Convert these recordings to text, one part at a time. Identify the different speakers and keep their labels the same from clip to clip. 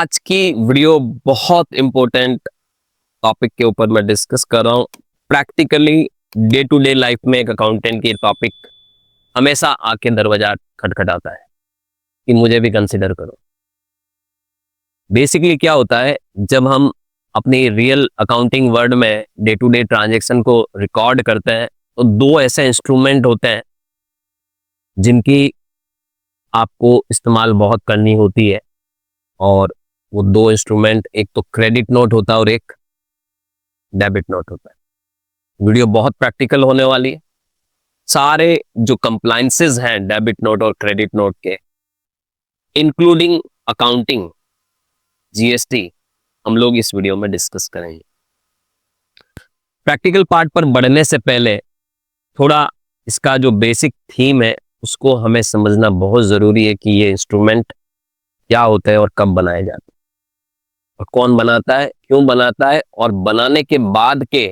Speaker 1: आज की वीडियो बहुत इंपॉर्टेंट टॉपिक के ऊपर मैं डिस्कस कर रहा हूँ। Practically day to day life में एक अकाउंटेंट की टॉपिक हमेशा आके दरवाजा खटखटाता है कि मुझे भी कंसिडर करो। बेसिकली क्या होता है, जब हम अपनी रियल अकाउंटिंग वर्ड में डे टू डे ट्रांजेक्शन को रिकॉर्ड करते हैं तो दो ऐसे इंस्ट्रूमेंट होते हैं जिनकी आपको इस्तेमाल बहुत करनी होती है, और वो दो इंस्ट्रूमेंट, एक तो क्रेडिट नोट होता है और एक डेबिट नोट होता है। वीडियो बहुत प्रैक्टिकल होने वाली है। सारे जो कंप्लायंसेस हैं डेबिट नोट और क्रेडिट नोट के, इंक्लूडिंग अकाउंटिंग, जीएसटी, हम लोग इस वीडियो में डिस्कस करेंगे। प्रैक्टिकल पार्ट पर बढ़ने से पहले थोड़ा इसका जो बेसिक थीम है उसको हमें समझना बहुत जरूरी है कि ये इंस्ट्रूमेंट क्या होता है और कब बनाए जाते हैं और कौन बनाता है, क्यों बनाता है, और बनाने के बाद के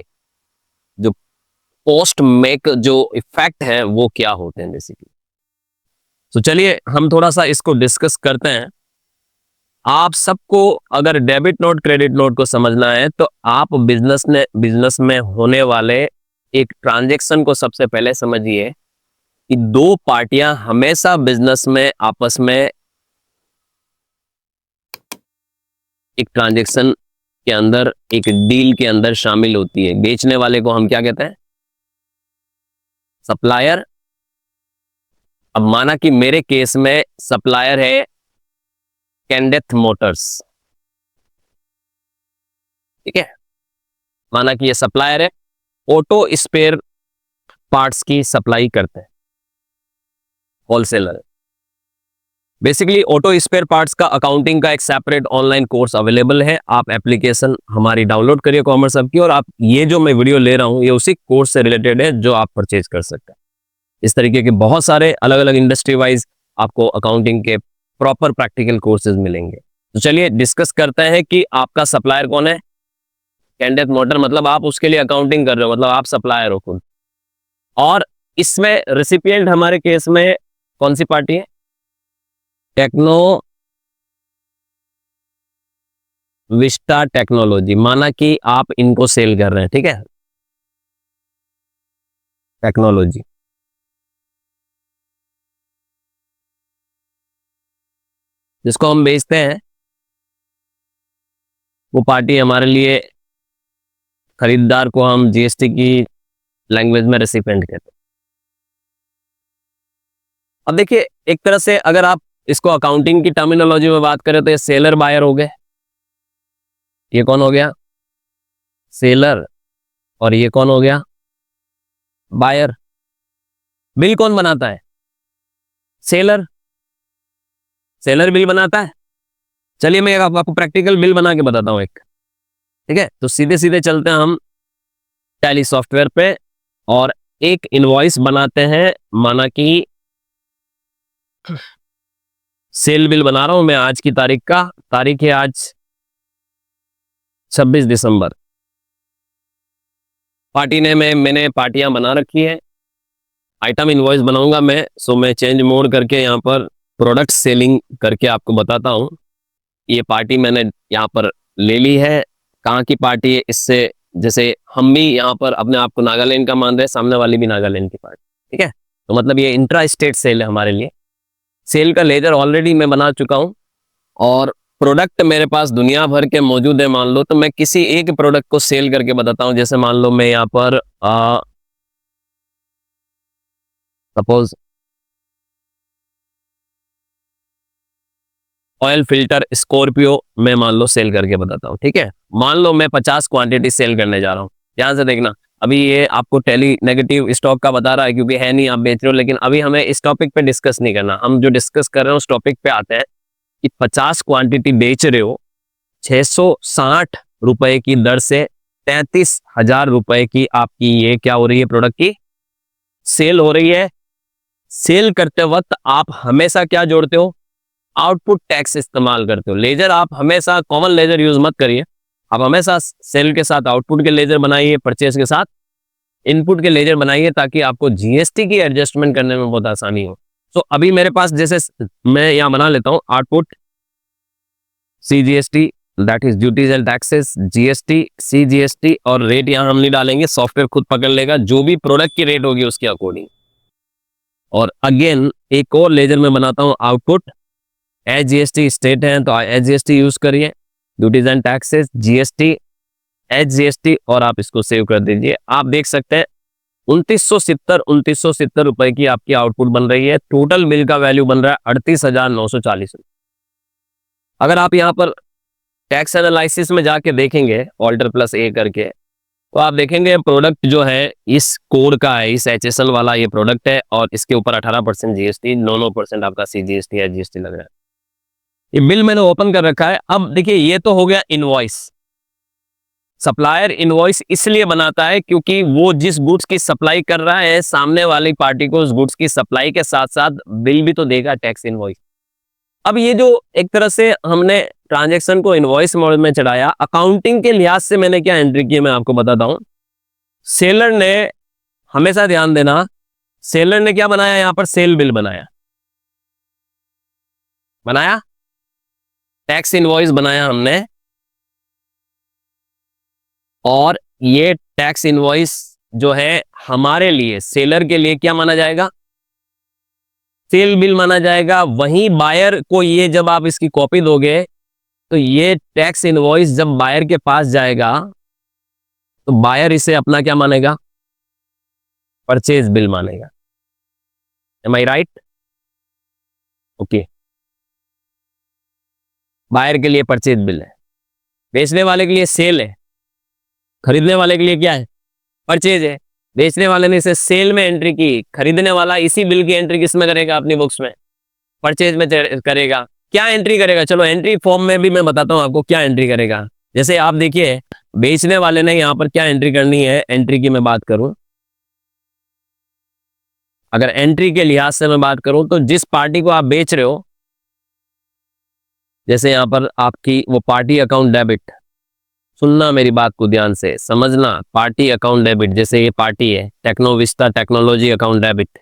Speaker 1: जो पोस्ट मेक जो इफेक्ट है वो क्या होते हैं बेसिकली। तो चलिए हम थोड़ा सा इसको डिस्कस करते हैं। आप सबको अगर डेबिट नोट क्रेडिट नोट को समझना है तो आप बिजनेस में होने वाले एक ट्रांजैक्शन को सबसे पहले समझिए कि दो पार्टियां हमेशा बिजनेस में आपस में एक ट्रांजैक्शन के अंदर, एक डील के अंदर शामिल होती है। बेचने वाले को हम क्या कहते हैं? सप्लायर। अब माना कि मेरे केस में सप्लायर है कैंडेथ मोटर्स, ठीक है। माना कि ये सप्लायर है, ऑटो स्पेयर पार्ट्स की सप्लाई करते हैं, wholesaler. Basically auto spare parts का अकाउंटिंग का एक सेपरेट ऑनलाइन कोर्स अवेलेबल है। आप एप्लीकेशन हमारी डाउनलोड करिए कॉमर्स हब की, और आप ये जो मैं वीडियो ले रहा हूं ये उसी कोर्स से रिलेटेड है जो आप परचेज कर सकते हैं। इस तरीके के बहुत सारे अलग अलग इंडस्ट्री वाइज आपको अकाउंटिंग के प्रॉपर प्रैक्टिकल कोर्सेज मिलेंगे। तो चलिए डिस्कस करते हैं कि आपका सप्लायर कौन है। कैंडेथ मोटर, मतलब आप उसके लिए अकाउंटिंग कर रहे हो, मतलब आप सप्लायर हो खुद। और इसमें रेसिपिएंट हमारे केस में कौन सी पार्टी है? Techno vista technology. माना कि आप इनको सेल कर रहे हैं, ठीक है, टेक्नोलॉजी। जिसको हम बेचते हैं वो पार्टी हमारे लिए, खरीदार को हम जीएसटी की लैंग्वेज में रेसिपिएंट कहते हैं। अब देखिए, एक तरह से अगर आप इसको अकाउंटिंग की टर्मिनोलॉजी में बात करें तो ये सेलर बायर हो गए। ये कौन हो गया? सेलर। और ये कौन हो गया? बायर। बिल कौन बनाता है? सेलर। सेलर बिल बनाता है। चलिए मैं आपको प्रैक्टिकल बिल बना के बताता हूं एक, ठीक है। तो सीधे सीधे चलते हैं हम टैली सॉफ्टवेयर पे और एक इनवॉइस बनाते हैं। माना कि सेल बिल बना रहा हूं मैं आज की तारीख का, तारीख है आज 26 दिसंबर। पार्टी ने मैंने पार्टियां बना रखी है। आइटम इनवॉइस बनाऊंगा मैं, सो मैं चेंज मोड करके यहाँ पर प्रोडक्ट सेलिंग करके आपको बताता हूँ। ये पार्टी मैंने यहाँ पर ले ली है। कहाँ की पार्टी है? इससे जैसे हम भी यहाँ पर अपने आप को नागालैंड का मान रहे हैं, सामने वाली भी नागालैंड की पार्टी, ठीक है। तो मतलब ये इंट्रा स्टेट सेल है हमारे लिए। सेल का लेजर ऑलरेडी मैं बना चुका हूँ और प्रोडक्ट मेरे पास दुनिया भर के मौजूद है। मान लो तो मैं किसी एक प्रोडक्ट को सेल करके बताता हूँ। जैसे मान लो मैं यहाँ पर सपोज ऑयल फिल्टर स्कॉर्पियो मैं मान लो सेल करके बताता हूँ, ठीक है। मान लो मैं 50 क्वांटिटी सेल करने जा रहा हूँ। ध्यान से देखना, अभी ये आपको टैली नेगेटिव स्टॉक का बता रहा है क्योंकि है नहीं, आप बेच रहे हो। लेकिन अभी हमें इस टॉपिक पे डिस्कस नहीं करना, हम जो डिस्कस कर रहे हैं उस टॉपिक पे आते हैं कि 50 क्वांटिटी बेच रहे हो 660 रुपए की दर से 33,000 रुपए की आपकी ये क्या हो रही है? प्रोडक्ट की सेल हो रही है। सेल करते वक्त आप हमेशा क्या जोड़ते हो? आउटपुट टैक्स इस्तेमाल करते हो। लेजर आप हमेशा कॉमन लेजर यूज मत करिए, आप हमेशा सेल के साथ आउटपुट के लेजर बनाइए, परचेज के साथ इनपुट के लेजर बनाइए, ताकि आपको जीएसटी की एडजस्टमेंट करने में बहुत आसानी हो। तो अभी मेरे पास जैसे मैं यहां बना लेता हूं output CGST that is duties and taxes, GST, CGST और रेट यहाँ हम नहीं डालेंगे, सॉफ्टवेयर खुद पकड़ लेगा जो भी प्रोडक्ट की रेट होगी उसके अकॉर्डिंग। और अगेन एक और लेजर में बनाता हूँ आउटपुट, HGST स्टेट है तो HGST यूज करिए, duties and taxes, GST, HGST और आप इसको सेव कर दीजिए। आप देख सकते हैं 2970 रुपए की आपकी आउटपुट बन रही है। टोटल बिल का वैल्यू बन रहा है 38,940। अगर आप यहाँ पर टैक्स एनालिसिस में जाके देखेंगे Alt+A करके, तो आप देखेंगे प्रोडक्ट जो है इस कोड का है, इस HSL वाला ये प्रोडक्ट है और इसके ऊपर 18% GST, 9% आपका CGST है, GST लग रहा है। ये बिल मैंने ओपन कर रखा है। अब देखिए ये तो हो गया इनवॉइस। सप्लायर इनवॉइस इसलिए बनाता है क्योंकि वो जिस गुड्स की सप्लाई कर रहा है सामने वाली पार्टी को उस गुड्स की सप्लाई के साथ साथ बिल भी तो देगा, टैक्स इनवॉइस। अब ये जो एक तरह से हमने ट्रांजैक्शन को इनवॉइस मोड में चढ़ाया, अकाउंटिंग के लिहाज से मैंने क्या एंट्री की मैं आपको बताता हूं। सेलर ने, हमेशा ध्यान देना, सेलर ने क्या बनाया, यहां पर सेल बिल बनाया, टैक्स इनवॉइस बनाया हमने, और ये टैक्स इनवॉइस जो है हमारे लिए, सेलर के लिए क्या माना जाएगा, सेल बिल माना जाएगा। वहीं बायर को ये जब आप इसकी कॉपी दोगे तो ये टैक्स इनवॉइस जब बायर के पास जाएगा तो बायर इसे अपना क्या मानेगा, परचेज बिल मानेगा। एम आई राइट? ओके, बायर के लिए परचेज बिल है, बेचने वाले के लिए सेल है, खरीदने वाले के लिए क्या है, परचेज है। बेचने वाले ने इसे सेल में एंट्री की, खरीदने वाला इसी बिल की एंट्री किस में करेगा, अपनी बुक्स में, परचेज में करेगा। क्या एंट्री करेगा, चलो एंट्री फॉर्म में भी मैं बताता हूं आपको क्या एंट्री करेगा। जैसे आप देखिए बेचने वाले ने यहां पर क्या एंट्री करनी है, एंट्री की मैं बात करूं, अगर एंट्री के लिहाज से मैं बात करूं तो जिस पार्टी को आप बेच रहे हो, जैसे यहां पर आपकी वो पार्टी अकाउंट डेबिट, सुनना मेरी बात को ध्यान से समझना, पार्टी अकाउंट डेबिट, जैसे ये पार्टी है टेक्नोविस्टा टेक्नोलॉजी अकाउंट डेबिट,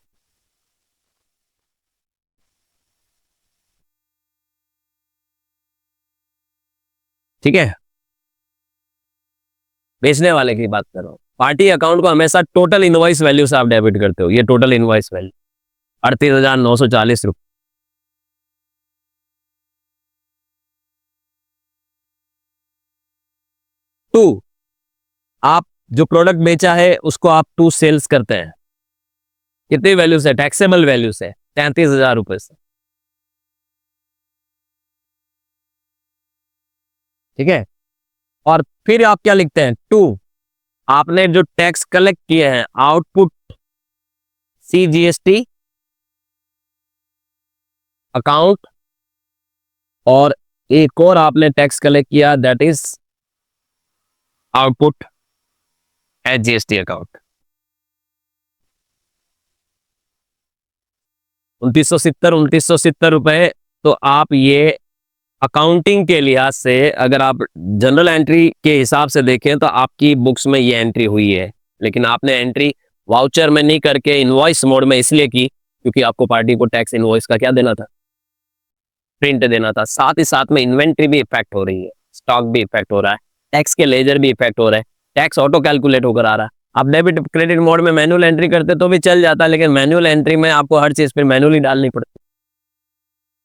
Speaker 1: ठीक है, बेचने वाले की बात कर रहा हूं। पार्टी अकाउंट को हमेशा टोटल इनवॉइस वैल्यू से आप डेबिट करते हो, ये टोटल इनवॉइस वैल्यू 38,940 रुपये। टू, आप जो प्रोडक्ट बेचा है उसको आप टू सेल्स करते हैं, कितनी वैल्यू से, टैक्सेबल वैल्यू से 33,000 रुपए से, ठीक है। और फिर आप क्या लिखते हैं, टू, आपने जो टैक्स कलेक्ट किए हैं आउटपुट CGST अकाउंट, और एक और आपने टैक्स कलेक्ट किया that is output HGST account. 2970 रुपए। तो आप ये अकाउंटिंग के लिहाज से अगर आप जनरल एंट्री के हिसाब से देखें तो आपकी बुक्स में ये एंट्री हुई है, लेकिन आपने एंट्री वाउचर में नहीं करके इनवॉइस मोड में इसलिए की क्योंकि आपको पार्टी को टैक्स इनवॉइस का क्या देना था, प्रिंट देना था। साथ ही साथ में इन्वेंट्री भी इफेक्ट हो रही है, स्टॉक भी इफेक्ट हो रहा है, टैक्स के लेजर भी इफेक्ट हो रहा है, टैक्स ऑटो कैलकुलेट होकर आ रहा है। आप डेबिट क्रेडिट मोड में मैनुअल एंट्री करते तो भी चल जाता, लेकिन मैनुअल एंट्री में आपको हर चीज फिर मैनुअली डालनी पड़ती।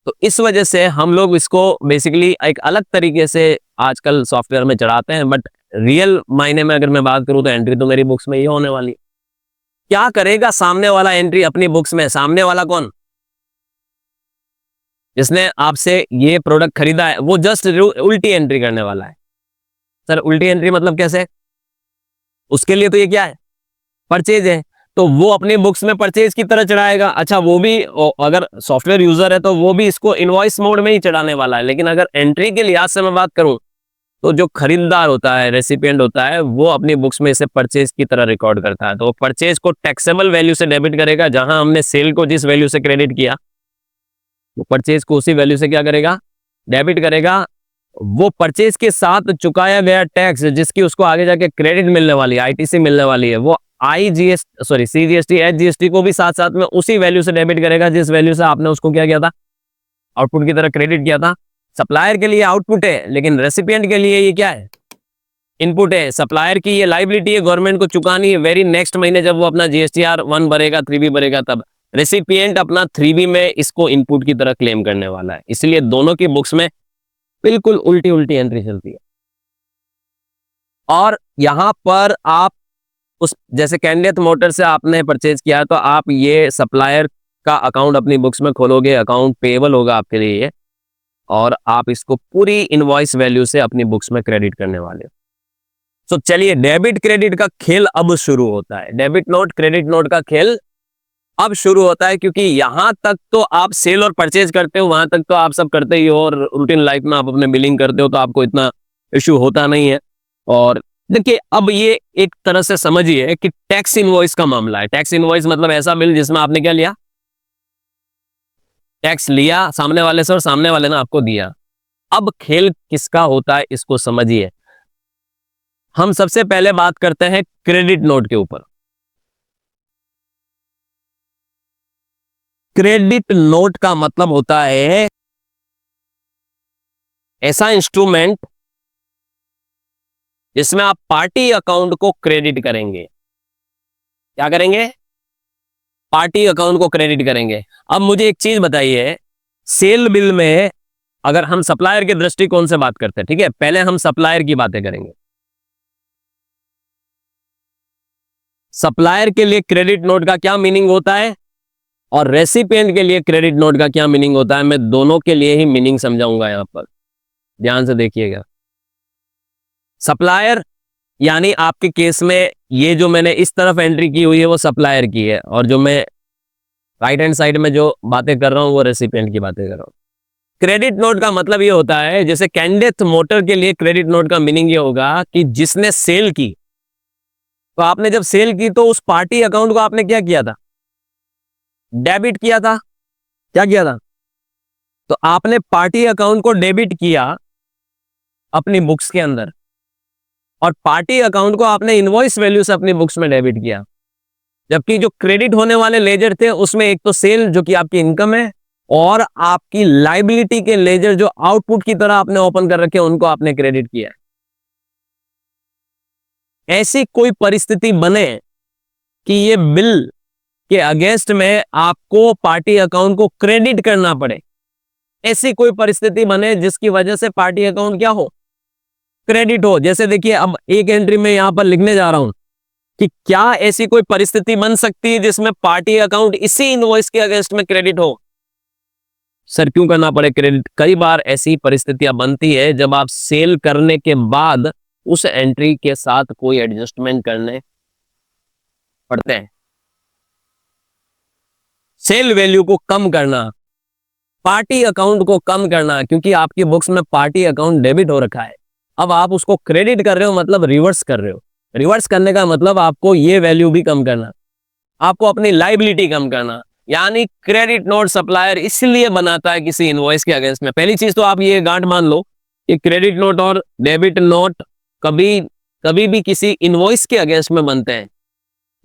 Speaker 1: तो इस वजह से हम लोग इसको बेसिकली एक अलग तरीके से आजकल सॉफ्टवेयर में चढ़ाते हैं, बट रियल मायने में अगर मैं बात करूं तो एंट्री तो मेरी बुक्स में ही होने वाली है। क्या करेगा सामने वाला एंट्री अपनी बुक्स में, सामने वाला कौन, जिसने आपसे ये प्रोडक्ट खरीदा है, वो जस्ट उल्टी एंट्री करने वाला है। सर उल्टी एंट्री मतलब कैसे, उसके लिए तो ये क्या है, परचेज है, तो वो अपनी बुक्स में परचेज की तरह चढ़ाएगा। अच्छा, वो भी अगर सॉफ्टवेयर यूजर है तो वो भी इसको इनवॉइस मोड में ही चढ़ाने वाला है। लेकिन अगर एंट्री के लिहाज से मैं बात करूं तो जो खरीदार होता है, रेसिपिएंट होता है, वो अपनी बुक्स में इसे परचेज की तरह रिकॉर्ड करता है। तो वो परचेज को टैक्सेबल वैल्यू से डेबिट करेगा, जहां हमने सेल को जिस वैल्यू से क्रेडिट किया वो परचेज को उसी वैल्यू से क्या करेगा, डेबिट करेगा। वो परचेज के साथ चुकाया गया टैक्स जिसकी उसको आगे जाके क्रेडिट मिलने वाली है, ITC मिलने वाली है, वो CGST HGST को भी साथ साथ में उसी वैल्यू से डेबिट करेगा जिस वैल्यू से आपने उसको क्या किया था, आउटपुट की तरह क्रेडिट किया था। सप्लायर के लिए आउटपुट है, लेकिन रेसिपिएंट के लिए ये क्या है, इनपुट है। सप्लायर की ये लाइबिलिटी है, गवर्नमेंट को चुकानी है वेरी नेक्स्ट महीने जब वो अपना जीएसटीआर 1 भरेगा, 3B भरेगा तब। रेसिपिएंट अपना 3B में इसको इनपुट की तरह क्लेम करने वाला है। इसलिए दोनों की बुक्स में बिल्कुल उल्टी उल्टी एंट्री चलती है। और यहां पर आप उस जैसे कैंडिडेट मोटर से आपने परचेज किया तो आप ये सप्लायर का अकाउंट अपनी बुक्स में खोलोगे, अकाउंट पेएबल होगा आपके लिए, और आप इसको पूरी इनवॉइस वैल्यू से अपनी बुक्स में क्रेडिट करने वाले हो। तो चलिए, डेबिट क्रेडिट का खेल अब शुरू होता है। डेबिट नोट क्रेडिट नोट का खेल अब शुरू होता है, क्योंकि यहां तक तो आप सेल और परचेज करते हो, वहां तक तो आप सब करते ही हो, और रूटीन लाइफ में आप अपने बिलिंग करते हो, तो आपको इतना इश्यू होता नहीं है। और देखिए, अब ये एक तरह से समझिए कि टैक्स इनवॉइस का मामला है। टैक्स इनवॉइस मतलब ऐसा बिल जिसमें आपने क्या लिया, टैक्स लिया सामने वाले से और सामने वाले ने आपको दिया। अब खेल किसका होता है इसको समझिए। हम सबसे पहले बात करते हैं क्रेडिट नोट के ऊपर। क्रेडिट नोट का मतलब होता है ऐसा इंस्ट्रूमेंट जिसमें आप पार्टी अकाउंट को क्रेडिट करेंगे। क्या करेंगे, पार्टी अकाउंट को क्रेडिट करेंगे। अब मुझे एक चीज बताइए, सेल बिल में अगर हम सप्लायर के दृष्टिकोण से बात करते हैं, ठीक है, पहले हम सप्लायर की बातें करेंगे। सप्लायर के लिए क्रेडिट नोट का क्या मीनिंग होता है और रेसिपिएंट के लिए क्रेडिट नोट का क्या मीनिंग होता है, मैं दोनों के लिए ही मीनिंग समझाऊंगा। यहां पर ध्यान से देखिएगा। सप्लायर यानी आपके केस में ये जो मैंने इस तरफ एंट्री की हुई है वो सप्लायर की है, और जो मैं राइट हैंड साइड में जो बातें कर रहा हूं वो रेसिपिएंट की बातें कर रहा हूं। क्रेडिट नोट का मतलब ये होता है, जैसे कैंडिडेट मोटर के लिए क्रेडिट नोट का मीनिंग ये होगा कि जिसने सेल की, तो आपने जब सेल की तो उस पार्टी अकाउंट को आपने क्या किया था, डेबिट किया था। क्या किया था, तो आपने पार्टी अकाउंट को डेबिट किया अपनी बुक्स के अंदर, और पार्टी अकाउंट को आपने इनवॉइस वैल्यू से अपनी बुक्स में डेबिट किया। जबकि जो क्रेडिट होने वाले लेजर थे उसमें एक तो सेल जो कि आपकी इनकम है, और आपकी लाइबिलिटी के लेजर जो आउटपुट की तरह आपने ओपन कर रखे उनको आपने क्रेडिट किया। ऐसी कोई परिस्थिति बने कि ये बिल के अगेंस्ट में आपको पार्टी अकाउंट को क्रेडिट करना पड़े, ऐसी कोई परिस्थिति बने जिसकी वजह से पार्टी अकाउंट क्या हो, क्रेडिट हो। जैसे देखिए, अब एक एंट्री में यहां पर लिखने जा रहा हूं कि क्या ऐसी कोई परिस्थिति बन सकती है जिसमें पार्टी अकाउंट इसी इनवॉइस के अगेंस्ट में क्रेडिट हो। सर क्यों करना पड़े क्रेडिट, कई बार ऐसी परिस्थितियां बनती है जब आप सेल करने के बाद उस एंट्री के साथ कोई एडजस्टमेंट करने पड़ते हैं। सेल वैल्यू को कम करना, पार्टी अकाउंट को कम करना, क्योंकि आपकी बुक्स में पार्टी अकाउंट डेबिट हो रखा है। अब आप उसको क्रेडिट कर रहे हो, मतलब रिवर्स कर रहे हो। रिवर्स करने का मतलब आपको ये वैल्यू भी कम करना, आपको अपनी लाइबिलिटी कम करना। यानी क्रेडिट नोट सप्लायर इसलिए बनाता है किसी इनवॉइस के अगेंस्ट में। पहली चीज तो आप ये गांठ मान लो कि क्रेडिट नोट और डेबिट नोट कभी भी किसी इनवॉइस के अगेंस्ट में बनते हैं।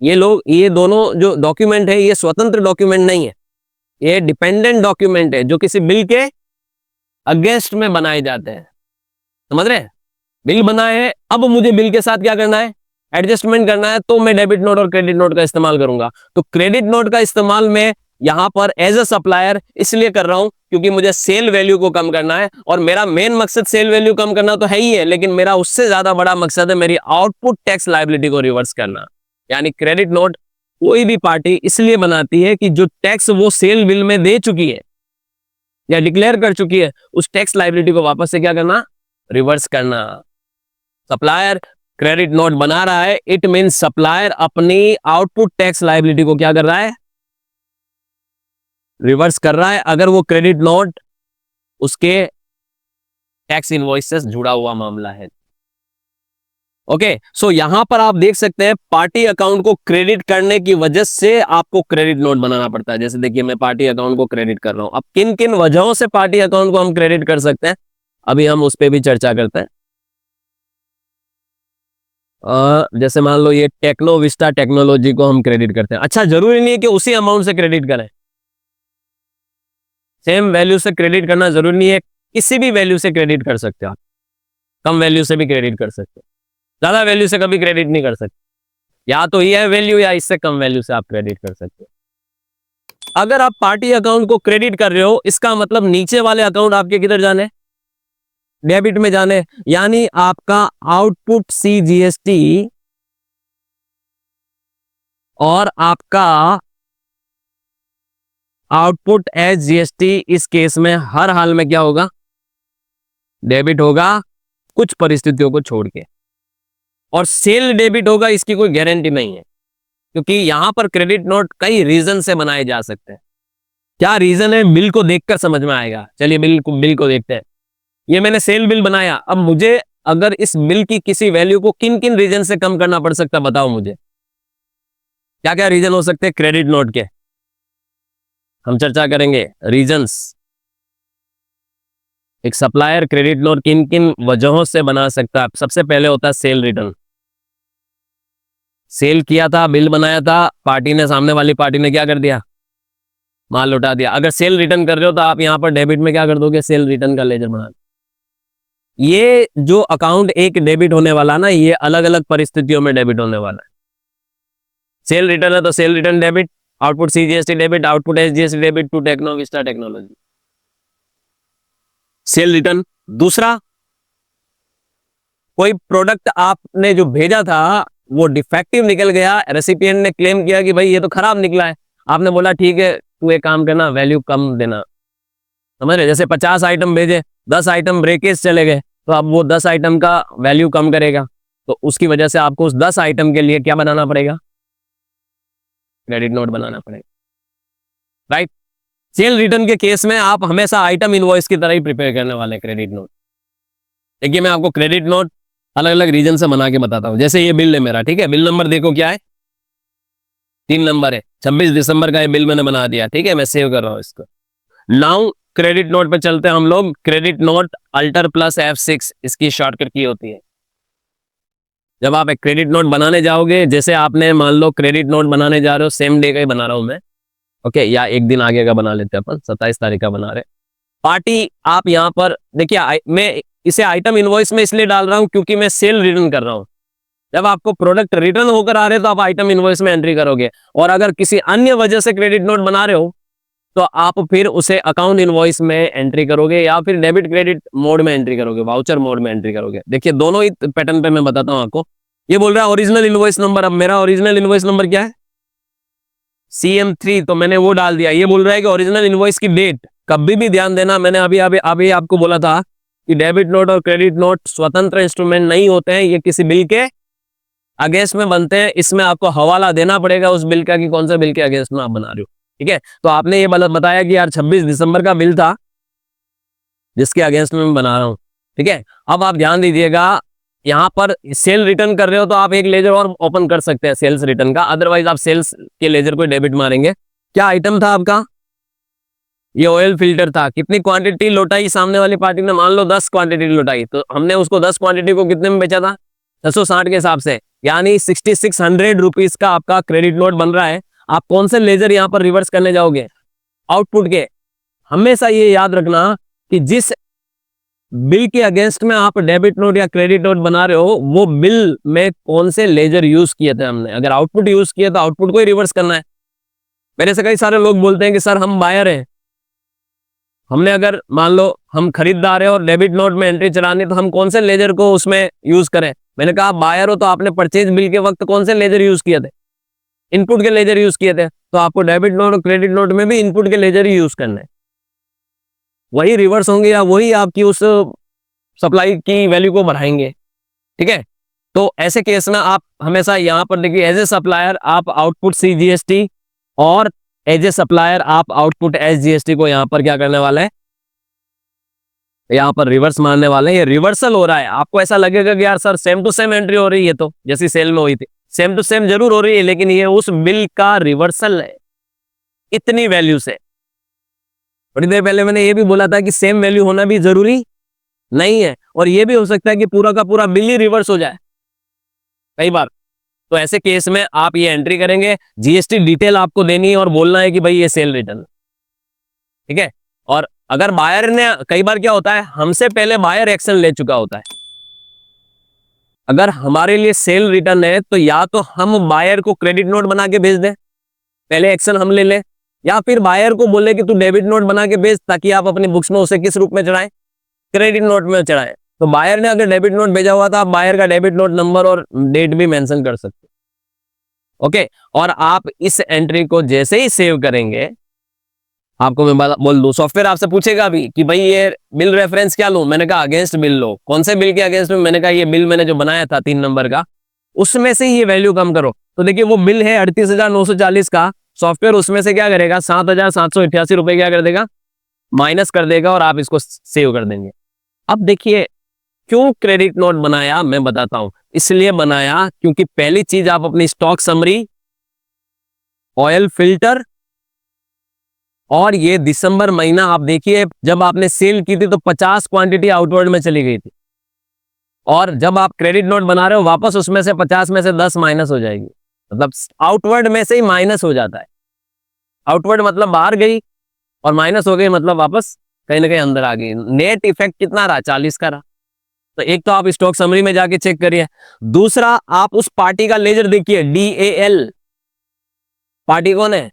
Speaker 1: ये दोनों जो डॉक्यूमेंट है ये स्वतंत्र डॉक्यूमेंट नहीं है, ये डिपेंडेंट डॉक्यूमेंट है जो किसी बिल के अगेंस्ट में बनाए जाते हैं। समझ रहे हैं, बिल बनाए हैं, अब मुझे बिल के साथ क्या करना है, एडजस्टमेंट करना है, तो मैं डेबिट नोट और क्रेडिट नोट का इस्तेमाल करूंगा। तो क्रेडिट नोट का इस्तेमाल मैं यहां पर एज अ सप्लायर इसलिए कर रहा हूं क्योंकि मुझे सेल वैल्यू को कम करना है, और मेरा मेन मकसद सेल वैल्यू कम करना तो है ही है, लेकिन मेरा उससे ज्यादा बड़ा मकसद है मेरी आउटपुट टैक्स लायबिलिटी को रिवर्स करना। यानी क्रेडिट नोट कोई भी पार्टी इसलिए बनाती है कि जो टैक्स वो सेल बिल में दे चुकी है या डिक्लेयर कर चुकी है, उस टैक्स लायबिलिटी को वापस से क्या करना, रिवर्स करना। सप्लायर क्रेडिट नोट बना रहा है, इट मीन सप्लायर अपनी आउटपुट टैक्स लायबिलिटी को क्या कर रहा है, रिवर्स कर रहा है, अगर वो क्रेडिट नोट उसके टैक्स इनवॉइस से जुड़ा हुआ मामला है। ओके, सो यहां पर आप देख सकते हैं पार्टी अकाउंट को क्रेडिट करने की वजह से आपको क्रेडिट नोट बनाना पड़ता है। जैसे देखिए, मैं पार्टी अकाउंट को क्रेडिट कर रहा हूं। अब किन किन वजहों से पार्टी अकाउंट को हम क्रेडिट कर सकते हैं, अभी हम उस पर भी चर्चा करते हैं। जैसे मान लो ये टेक्नोविस्टा टेक्नोलॉजी को हम क्रेडिट करते हैं। अच्छा, जरूरी नहीं है कि उसी अमाउंट से क्रेडिट करें, सेम वैल्यू से क्रेडिट करना जरूरी नहीं है। किसी भी वैल्यू से क्रेडिट कर सकते हो आप, कम वैल्यू से भी क्रेडिट कर सकते हो, ज्यादा वैल्यू से कभी क्रेडिट नहीं कर सकते, या तो ये है वैल्यू या इससे कम वैल्यू से आप क्रेडिट कर सकते हो। अगर आप पार्टी अकाउंट को क्रेडिट कर रहे हो, इसका मतलब नीचे वाले अकाउंट आपके किधर जाने, डेबिट में जाने, यानी आपका आउटपुट CGST और आपका आउटपुट SGST इस केस में हर हाल में क्या होगा, डेबिट होगा, कुछ परिस्थितियों को छोड़ के। और सेल डेबिट होगा, इसकी कोई गारंटी नहीं है, क्योंकि यहां पर क्रेडिट नोट कई रीजन से बनाए जा सकते हैं। क्या रीजन है, बिल को देखकर समझ में आएगा। चलिए बिल को देखते हैं। ये मैंने सेल बिल बनाया, अब मुझे अगर इस बिल की किसी वैल्यू को किन किन रीजन से कम करना पड़ सकता है, बताओ मुझे क्या क्या रीजन हो सकते हैं क्रेडिट नोट के, हम चर्चा करेंगे रीजंस। एक सप्लायर क्रेडिट नोट किन किन वजहों से बना सकता है। सबसे पहले होता है सेल रिटर्न। सेल किया था, बिल बनाया था, पार्टी ने, सामने वाली पार्टी ने क्या कर दिया, माल लौटा दिया। अगर सेल रिटर्न कर रहे हो तो आप यहां पर डेबिट में क्या कर दोगे, सेल रिटर्न का लेजर बना। ये जो अकाउंट एक डेबिट होने वाला ना, ये अलग अलग परिस्थितियों में डेबिट होने वाला है। सेल रिटर्न है तो sale return debit, output CGST debit, output SGST debit to Technovista technology, sale return. दूसरा, कोई प्रोडक्ट आपने जो भेजा था वो डिफेक्टिव निकल गया, रेसिपिएंट ने क्लेम किया कि भाई ये तो खराब निकला है, आपने बोला ठीक है तू एक काम करना, वैल्यू कम देना, समझ रहे, जैसे 50 आइटम भेजे, 10 आइटम ब्रेकेज चले गए, तो अब वो 10 आइटम का वैल्यू कम करेगा, तो उसकी वजह से आपको उस 10 आइटम के लिए क्या बनाना पड़ेगा, क्रेडिट नोट बनाना पड़ेगा, राइट। सेल रिटर्न के केस में आप हमेशा आइटम इनवॉइस की तरह ही प्रिपेयर करने वाले क्रेडिट नोट। देखिए मैं आपको क्रेडिट नोट अलग अलग रीजन से बना के बताता हूं। जैसे ये बिल है मेरा, ठीक है, बिल नंबर देखो क्या है, 3 नंबर है, 26 दिसंबर का ये बिल मैंने बना दिया, ठीक है, मैं सेव कर रहा हूं इसको। नाउ क्रेडिट नोट पे चलते हैं हम लोग। Credit note alter plus F6 इसकी शॉर्टकट की होती है। जब आप एक क्रेडिट नोट बनाने जाओगे, जैसे आपने मान लो क्रेडिट नोट बनाने जा रहे हो, सेम डे का ही बना रहा हूं मैं, ओके, या एक दिन आगे का बना लेते हैं अपन, 27 तारीख का बना रहे। पार्टी आप यहाँ पर देखिए, मैं इसे आइटम इनवॉइस में इसलिए डाल रहा हूं क्योंकि मैं सेल रिटर्न कर रहा हूं। जब आपको प्रोडक्ट रिटर्न होकर आ रहे तो आप आइटम इनवॉइस में एंट्री करोगे, और अगर किसी अन्य वजह से क्रेडिट नोट बना रहे हो तो आप फिर उसे अकाउंट इनवॉइस में एंट्री करोगे, या फिर डेबिट क्रेडिट मोड में एंट्री करोगे, वाउचर मोड में एंट्री करोगे। देखिए दोनों ही पैटर्न पे मैं बताता हूं आपको। ये बोल रहा है ओरिजिनल इनवॉइस नंबर, अब मेरा ओरिजिनल इनवॉइस नंबर क्या है, CM3, तो मैंने वो डाल दिया। ये बोल रहा है कि ओरिजिनल इनवॉइस की डेट, कभी भी ध्यान देना, मैंने अभी आपको बोला था कि डेबिट नोट और क्रेडिट नोट स्वतंत्र इंस्ट्रूमेंट नहीं होते हैं, ये किसी बिल के अगेंस्ट में बनते हैं। इसमें आपको हवाला देना पड़ेगा उस बिल का कि कौन सा बिल के अगेंस्ट में आप बना रहे हो, ठीक है। तो आपने ये बताया कि यार 26 दिसंबर का बिल था जिसके अगेंस्ट में मैं बना रहा हूं, ठीक है। अब आप ध्यान दीजिएगा, यहां पर सेल रिटर्न कर रहे हो तो आप एक लेजर और ओपन कर सकते हैं सेल्स रिटर्न का, अदरवाइज आप सेल्स के लेजर को डेबिट मारेंगे। क्या आइटम था आपका, ये ऑयल फिल्टर था। कितनी क्वांटिटी लौटाई सामने वाली पार्टी ने, मान लो 10 क्वांटिटी लौटाई, तो हमने उसको 10 क्वांटिटी को कितने में बेचा था, 660 के हिसाब से, यानी 6600 रुपीज का आपका क्रेडिट नोट बन रहा है। आप कौन से लेजर यहां पर रिवर्स करने जाओगे, आउटपुट के। हमेशा ये याद रखना कि जिस बिल के अगेंस्ट में आप डेबिट नोट या क्रेडिट नोट बना रहे हो, वो बिल में कौन से लेजर यूज किए थे हमने। अगर आउटपुट यूज किया तो आउटपुट को ही रिवर्स करना है। मेरे से कई सारे लोग बोलते हैं कि सर हम बायर हैं, हमने अगर मान लो हम खरीदार है और डेबिट नोट में एंट्री चलानी, तो हम कौन से लेजर को उसमें यूज करें। मैंने कहा बायर हो तो आपने परचेज बिल के वक्त कौन से लेजर यूज किए थे, इनपुट के लेजर यूज किए थे, तो आपको डेबिट नोट और क्रेडिट नोट में भी इनपुट के लेजर ही यूज करना है। वही रिवर्स होंगे या वही आपकी उस सप्लाई की वैल्यू को बढ़ाएंगे, ठीक है। तो ऐसे केस में आप हमेशा यहां पर देखिए, एज ए सप्लायर आप आउटपुट CGST और एज ए सप्लायर आप आउटपुट SGST को यहां पर क्या करने वाले हैं, यहां पर रिवर्स मारने वाले हैं। ये रिवर्सल हो रहा है। आपको ऐसा लगेगा कि यार sir same to same entry हो रही है, तो जैसी सेल में हुई थी, सेम टू सेम जरूर हो रही है, लेकिन ये उस बिल का रिवर्सल है इतनी वैल्यू से। थोड़ी देर पहले मैंने ये भी बोला था कि सेम वैल्यू होना भी जरूरी नहीं है, और ये भी हो सकता है कि पूरा का पूरा बिल ही रिवर्स हो जाए कई बार। तो ऐसे केस में आप ये एंट्री करेंगे, GST डिटेल आपको देनी है और बोलना है कि भाई ये सेल रिटर्न, ठीक है। और अगर बायर ने, कई बार क्या होता है, हमसे पहले बायर एक्शन ले चुका होता है, अगर हमारे लिए सेल रिटर्न है तो या तो हम बायर को क्रेडिट नोट बना के भेज दें, पहले एक्शन हम ले लें, या फिर बायर को बोले कि तू डेबिट नोट बना के भेज, ताकि आप अपनी बुक्स में उसे किस रूप में चढ़ाएं, क्रेडिट नोट में चढ़ाएं। तो बायर ने अगर डेबिट नोट भेजा हुआ था, आप बायर का डेबिट नोट नंबर और डेट भी मेंशन कर सकते हैं। ओके, और आप इस एंट्री को जैसे ही सेव करेंगे, आपको मैं बोल दूं, सॉफ्टवेयर आपसे पूछेगा अभी कि भाई ये बिल रेफरेंस क्या लूं, मैंने कहा अगेंस्ट बिल लो। कौन से बिल के अगेंस्ट में? मैंने कहा ये बिल मैंने जो बनाया था 3 नंबर का, उसमें से ही ये वैल्यू कम करो। तो देखिए वो बिल है 38,940 का, सॉफ्टवेयर उसमें से क्या करेगा, 7,788 रुपए क्या कर देगा, माइनस कर देगा, और आप इसको सेव कर देंगे। अब देखिए क्यों क्रेडिट नोट बनाया, मैं बताता हूं। इसलिए बनाया क्योंकि पहली चीज, आप अपनी स्टॉक समरी, ऑयल फिल्टर, और ये दिसंबर महीना आप देखिए, जब आपने सेल की थी तो 50 क्वांटिटी आउटवर्ड में चली गई थी, और जब आप क्रेडिट नोट बना रहे हो वापस उसमें से 50 में से 10 माइनस हो जाएगी, मतलब आउटवर्ड में से ही माइनस हो जाता है। आउटवर्ड मतलब बाहर गई, और माइनस हो गई मतलब वापस कहीं ना कहीं अंदर आ गई। नेट इफेक्ट कितना रहा, 40 का रहा। तो एक तो आप स्टॉक समरी में जाके चेक करिए, दूसरा आप उस पार्टी का लेजर देखिए, DAL पार्टी कौन है,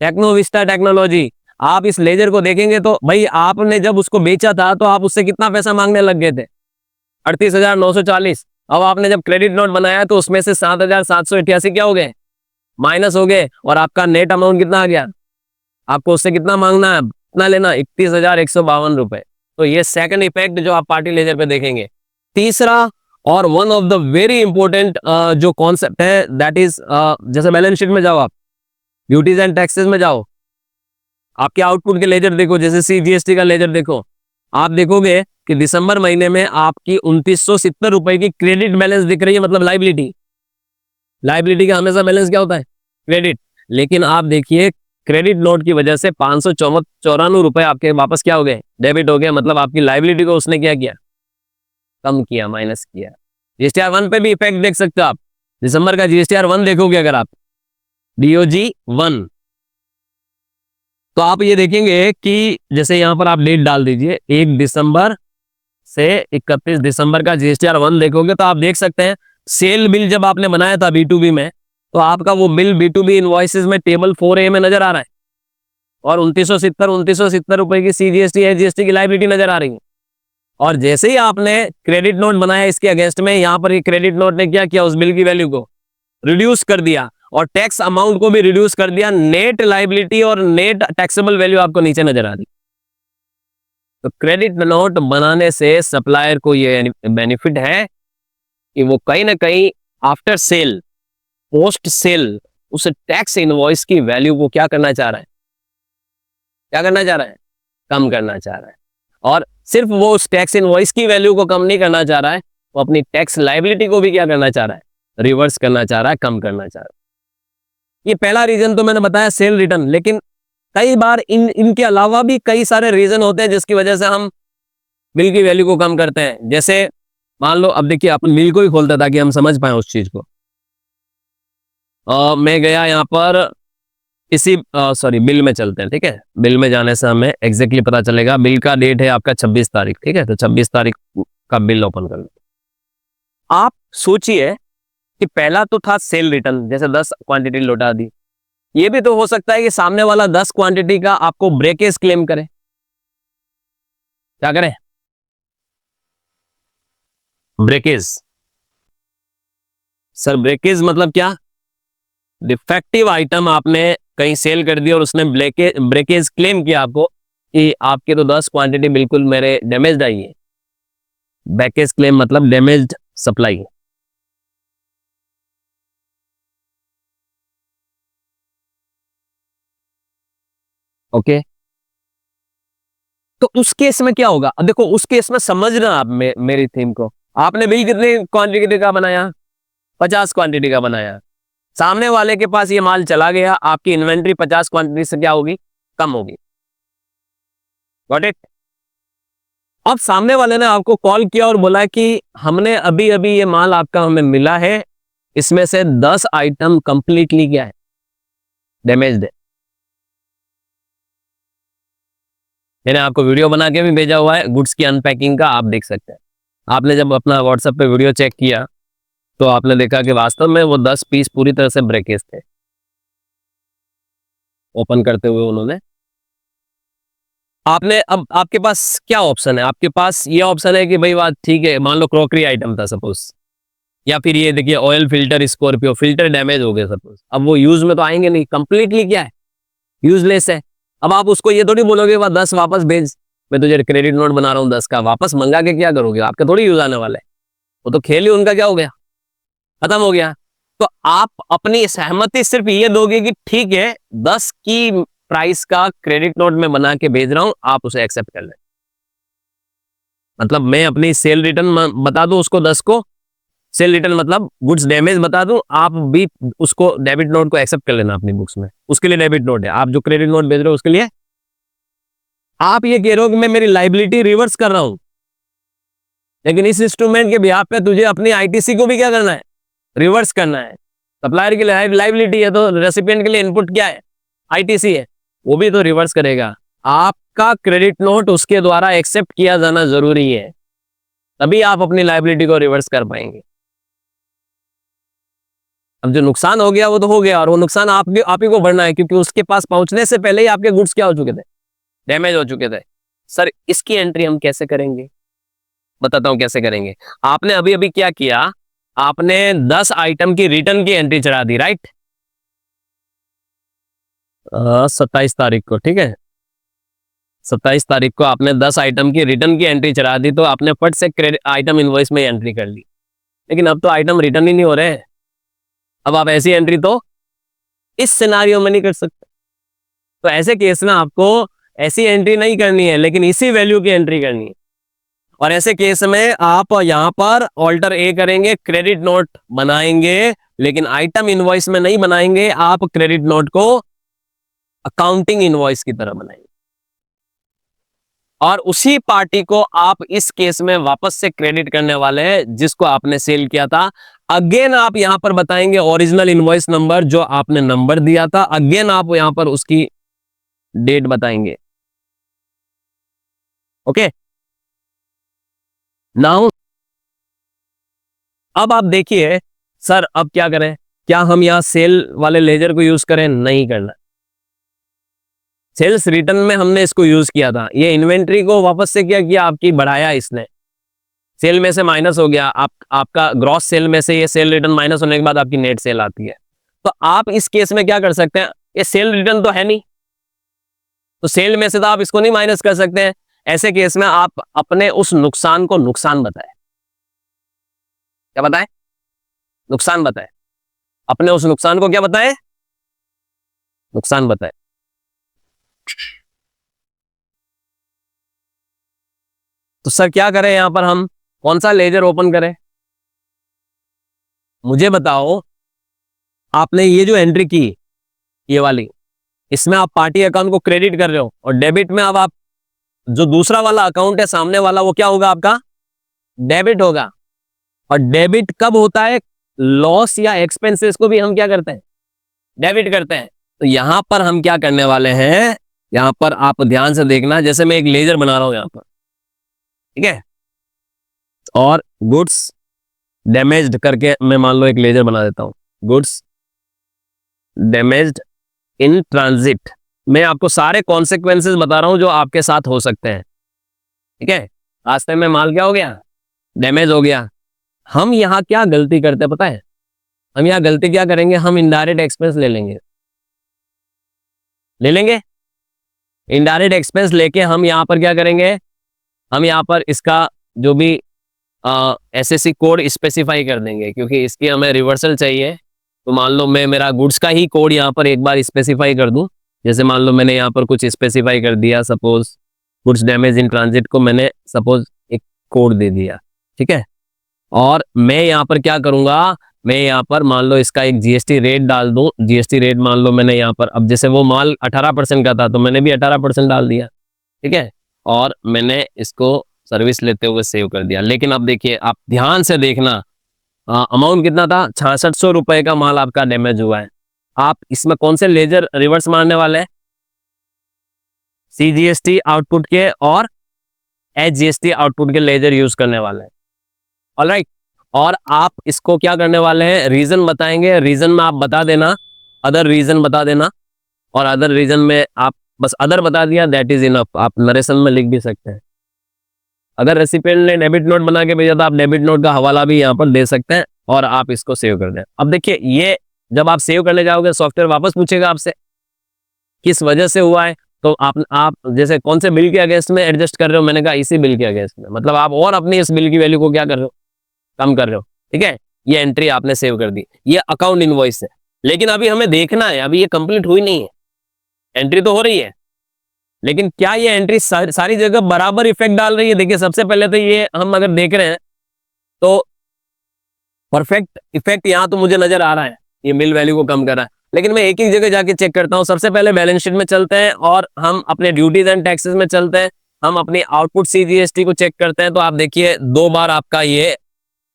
Speaker 1: टेक्नोविस्टा टेक्नोलॉजी। आप इस लेजर को देखेंगे तो भाई आपने जब उसको बेचा था तो आप उससे कितना पैसा मांगने लग गए थे, 38,940। अब आपने जब क्रेडिट नोट बनाया तो उसमें से 7,788 क्या हो गए, माइनस हो गए, और आपका नेट अमाउंट कितना आ गया, आपको उससे कितना मांगना है, कितना लेना, 31,152 रुपए। तो ये सेकंड इफेक्ट जो आप पार्टी लेजर पे देखेंगे। तीसरा और one of the very important जो कॉन्सेप्ट है, दैट इज जैसे बैलेंस शीट में जाओ, आप ड्यूटीज एंड टैक्सेस में जाओ, आपके आउटपुट के लेजर देखो, जैसे CGST का लेजर देखो, आप देखोगे कि दिसंबर महीने में आपकी 2970 रुपए की क्रेडिट बैलेंस दिख रही है, मतलब लाइबिलिटी। लाइबिलिटी का हमेशा बैलेंस क्या होता है, क्रेडिट। लेकिन आप देखिए क्रेडिट नोट की वजह से 594 रुपए आपके वापस क्या हो गए, डेबिट हो गए, मतलब आपकी लाइबिलिटी को उसने क्या किया, कम किया, माइनस किया। GSTR 1 पे भी इफेक्ट देख सकते हो आप, दिसंबर का GSTR 1 देखोगे अगर आप, DOG 1, तो आप ये देखेंगे कि जैसे यहां पर आप डेट डाल दीजिए, 1 दिसंबर से 31 दिसंबर का GSTR 1 देखोगे तो आप देख सकते हैं सेल बिल जब आपने बनाया था B2B में, तो आपका वो बिल B2B इनवॉइसेस में टेबल 4A में नजर आ रहा है, और 2970 रुपए की CGST GST की लाइबिलिटी नजर आ रही है। और जैसे ही आपने क्रेडिट नोट बनाया इसके अगेंस्ट में, यहां पर क्रेडिट नोट ने क्या किया, उस बिल की वैल्यू को रिड्यूस कर दिया, और टैक्स अमाउंट को भी रिड्यूस कर दिया। नेट लाइबिलिटी और नेट टैक्सेबल वैल्यू आपको नीचे नजर आ रही। तो क्रेडिट नोट बनाने से सप्लायर को ये बेनिफिट है कि वो कहीं ना कहीं आफ्टर सेल, पोस्ट सेल, उस टैक्स इनवॉइस की वैल्यू को क्या करना चाह रहा है, क्या करना चाह रहा है, कम करना चाह रहा है। और सिर्फ वो उस टैक्स इनवॉइस की वैल्यू को कम नहीं करना चाह रहा है, वो अपनी टैक्स लाइबिलिटी को भी क्या करना चाह रहा है, रिवर्स करना चाह रहा है, कम करना चाह रहा है। ये पहला रीजन तो मैंने बताया, सेल रिटर्न। लेकिन कई बार इनके अलावा भी कई सारे रीजन होते हैं जिसकी वजह से हम बिल की वैल्यू को कम करते हैं। जैसे मान लो, अब देखिए अपन बिल को ही खोलता ताकि हम समझ पाए उस चीज को। मैं गया यहाँ पर इसी बिल में चलते हैं, ठीक है। बिल में जाने से हमें एग्जैक्टली पता चलेगा। बिल का डेट है आपका 26 तारीख, ठीक है। तो 26 तारीख का बिल ओपन कर लो। आप सोचिए कि पहला तो था सेल रिटर्न, जैसे 10 क्वांटिटी लौटा दी। ये भी तो हो सकता है कि सामने वाला 10 क्वांटिटी का आपको ब्रेकेज क्लेम करे। क्या करें, ब्रेकेज। सर ब्रेकेज मतलब क्या, डिफेक्टिव आइटम आपने कहीं सेल कर दिया और उसने ब्रेकेज क्लेम किया आपको कि आपके तो 10 क्वांटिटी बिल्कुल मेरे डैमेज्ड आई है। ब्रेकेज क्लेम मतलब डैमेज्ड सप्लाई। ओके, तो उस केस में क्या होगा, अब देखो उस केस में समझना आप मेरी थीम को। आपने बिल कितने क्वांटिटी का बनाया, 50 क्वांटिटी का बनाया। सामने वाले के पास ये माल चला गया, आपकी इन्वेंट्री 50 क्वांटिटी से क्या होगी, कम होगी। Got it. अब सामने वाले ने आपको कॉल किया और बोला कि हमने अभी अभी ये माल आपका हमें मिला है, इसमें से 10 आइटम कंप्लीटली क्या है, डैमेज्ड है। मैंने आपको वीडियो बना के भी भेजा हुआ है गुड्स की अनपैकिंग का, आप देख सकते हैं। आपने जब अपना व्हाट्सएप पे वीडियो चेक किया तो आपने देखा कि वास्तव में वो 10 पीस पूरी तरह से ब्रेकेज थे ओपन करते हुए उन्होंने। आपने अब आपके पास क्या ऑप्शन है? आपके पास ये ऑप्शन है कि भाई बात ठीक है, मान लो क्रॉकरी आइटम था सपोज, या फिर ये देखिए oil filter Scorpio, filter damage हो गए सपोज, अब वो यूज में तो आएंगे नहीं, कंप्लीटली क्या है, यूजलेस है। अब आप उसको ये थोड़ी बोलोगे वह 10 वापस भेज, मैं तुझे क्रेडिट नोट बना रहा हूँ 10 का, वापस मंगा के क्या करोगे? आपका थोड़ी यूज आने वाला है, वो तो खेल ही उनका क्या हो गया, खत्म हो गया। तो आप अपनी सहमति सिर्फ ये दोगे कि ठीक है 10 की प्राइस का क्रेडिट नोट में बना के भेज रहा हूं, आप उसे एक्सेप्ट कर लें। मतलब मैं अपनी सेल रिटर्न बता दूं उसको 10 को, सेल रिटर्न मतलब गुड्स डैमेज बता दूं, आप भी उसको डेबिट नोट को एक्सेप्ट कर लेना अपनी बुक्स में, उसके लिए डेबिट नोट है। आप जो क्रेडिट नोट भेज रहे हो उसके लिए आप ये कह रहे हो कि मैं मेरी लाइबिलिटी रिवर्स कर रहा हूं, लेकिन इस इंस्ट्रूमेंट के बिहाफ पे तुझे अपनी आईटीसी को भी क्या करना है, रिवर्स करना है। सप्लायर की लाइबिलिटी है तो रेसिपिएंट के लिए इनपुट क्या है, आईटीसी है, वो भी तो रिवर्स करेगा। आपका क्रेडिट नोट उसके द्वारा एक्सेप्ट किया जाना जरूरी है, तभी आप अपनी लाइबिलिटी को रिवर्स कर पाएंगे। अब जो नुकसान हो गया वो तो हो गया, और वो नुकसान आप ही को भरना है, क्योंकि उसके पास पहुंचने से पहले ही आपके गुड्स क्या हो चुके थे, डैमेज हो चुके थे। सर इसकी एंट्री हम कैसे करेंगे? बताता हूं कैसे करेंगे। आपने अभी अभी क्या किया, आपने 10 आइटम की रिटर्न की एंट्री चढ़ा दी, राइट, 27 तारीख को, ठीक है, 27 तारीख को आपने 10 आइटम की रिटर्न की एंट्री चढ़ा दी, तो आपने फट से क्रेडिट आइटम इनवॉइस में एंट्री कर ली। लेकिन अब तो आइटम रिटर्न ही नहीं हो रहे, अब आप ऐसी एंट्री तो इस सिनारियो में नहीं कर सकते। तो ऐसे केस में आपको ऐसी एंट्री नहीं करनी है, लेकिन इसी वैल्यू की एंट्री करनी है। और ऐसे केस में आप यहां पर ऑल्टर ए करेंगे, क्रेडिट नोट बनाएंगे, लेकिन आइटम इनवॉइस में नहीं बनाएंगे, आप क्रेडिट नोट को अकाउंटिंग इनवॉइस की तरह बनाएंगे, और उसी पार्टी को आप इस केस में वापस से क्रेडिट करने वाले हैं जिसको आपने सेल किया था। अगेन आप यहां पर बताएंगे ओरिजिनल इनवॉइस नंबर जो आपने नंबर दिया था, अगेन आप यहां पर उसकी डेट बताएंगे। ओके, नाउ अब आप देखिए सर अब क्या करें, क्या हम यहां सेल वाले लेजर को यूज करें? नहीं करना। सेल्स रिटर्न में हमने इसको यूज किया था, ये इन्वेंट्री को वापस से क्या किया, आपकी बढ़ाया इसने, सेल में से माइनस हो गया, आपका ग्रॉस सेल में से ये सेल रिटर्न माइनस होने के बाद आपकी नेट सेल आती है। तो आप इस केस में क्या कर सकते हैं, ये सेल रिटर्न तो है नहीं, तो सेल में से तो आप इसको नहीं माइनस कर सकते हैं। ऐसे केस में आप अपने उस नुकसान को नुकसान बताएं। क्या बताएं? नुकसान बताएं। अपने उस नुकसान को क्या बताएं? नुकसान बताएं। तो सर क्या करें, यहां पर हम कौन सा लेजर ओपन करें? मुझे बताओ, आपने ये जो एंट्री की ये वाली, इसमें आप पार्टी अकाउंट को क्रेडिट कर रहे हो, और डेबिट में अब आप जो दूसरा वाला अकाउंट है सामने वाला वो क्या होगा, आपका डेबिट होगा। और डेबिट कब होता है? लॉस या एक्सपेंसेस को भी हम क्या करते हैं, डेबिट करते हैं। तो यहां पर हम क्या करने वाले हैं, यहां पर आप ध्यान से देखना, जैसे मैं एक लेजर बना रहा हूं यहां पर, ठीक है, और गुड्स डैमेज्ड करके मैं मान लो एक लेजर बना देता हूं, गुड्स डैमेज्ड इन ट्रांजिट। मैं आपको सारे कॉन्सिक्वेंसेस बता रहा हूं जो आपके साथ हो सकते हैं, ठीक है। रास्ते में माल क्या हो गया, डैमेज हो गया। हम यहां क्या गलती करते हैं पता है, हम यहां गलती क्या करेंगे, हम इनडायरेक्ट एक्सपेंस ले लेंगे, इनडायरेक्ट एक्सपेंस लेके हम यहां पर क्या करेंगे, हम यहां पर इसका जो भी एसएससी कोड स्पेसिफाई कर देंगे, क्योंकि इसकी हमें रिवर्सल चाहिए। तो मान लो मैं मेरा गुड्स का ही कोड यहाँ पर एक बार स्पेसिफाई कर दूं, जैसे मान लो मैंने यहाँ पर कुछ स्पेसिफाई कर दिया, suppose goods damage in transit को मैंने सपोज एक कोड दे दिया, ठीक है। और मैं यहाँ पर क्या करूंगा, मैं यहाँ पर मान लो इसका एक जीएसटी रेट डाल दूं, जीएसटी रेट मान लो मैंने यहाँ पर, अब जैसे वो माल 18% का था तो मैंने भी 18% डाल दिया, ठीक है, और मैंने इसको सर्विस लेते हुए सेव कर दिया। लेकिन अब देखिए, आप ध्यान से देखना, अमाउंट कितना था, 6600 रुपए का माल आपका डैमेज हुआ है। आप इसमें कौन से लेजर रिवर्स मारने वाले हैं? CGST आउटपुट के और HGST आउटपुट के लेजर यूज करने वाले हैं। ऑलराइट, और आप इसको क्या करने वाले हैं, रीजन बताएंगे, रीजन में आप बता देना, अदर रीजन बता देना, और अदर रीजन में आप बस अदर बता दिया, दैट इज इनफ। आप नरेशन में लिख भी सकते हैं। अगर रेसिपिएंट ने डेबिट नोट बना के भेजा तो आप डेबिट नोट का हवाला भी यहाँ पर दे सकते हैं और आप इसको सेव कर दें। अब देखिए, ये जब आप सेव करने जाओगे सॉफ्टवेयर वापस पूछेगा आपसे किस वजह से हुआ है, तो आप जैसे कौन से बिल के अगेंस्ट में एडजस्ट कर रहे हो, मैंने कहा इसी बिल के अगेंस्ट में, मतलब आप और अपनी इस बिल की वैल्यू को क्या कर रहे हो, कम कर रहे हो। ठीक है, ये एंट्री आपने सेव कर दी, ये अकाउंट इनवॉइस है। लेकिन अभी हमें देखना है, अभी ये कंप्लीट हुई नहीं है, एंट्री तो हो रही है, लेकिन क्या ये एंट्री सारी जगह बराबर इफेक्ट डाल रही है। देखिए, सबसे पहले तो ये हम अगर देख रहे हैं तो परफेक्ट इफेक्ट यहाँ तो मुझे नजर आ रहा है, ये बिल वैल्यू को कम कर रहा है। लेकिन मैं एक एक जगह जाके चेक करता हूँ। सबसे पहले बैलेंस शीट में चलते हैं और हम अपने ड्यूटीज एंड टैक्सेस में चलते हैं, हम अपनी आउटपुट CGST को चेक करते हैं। तो आप देखिए 2 बार आपका ये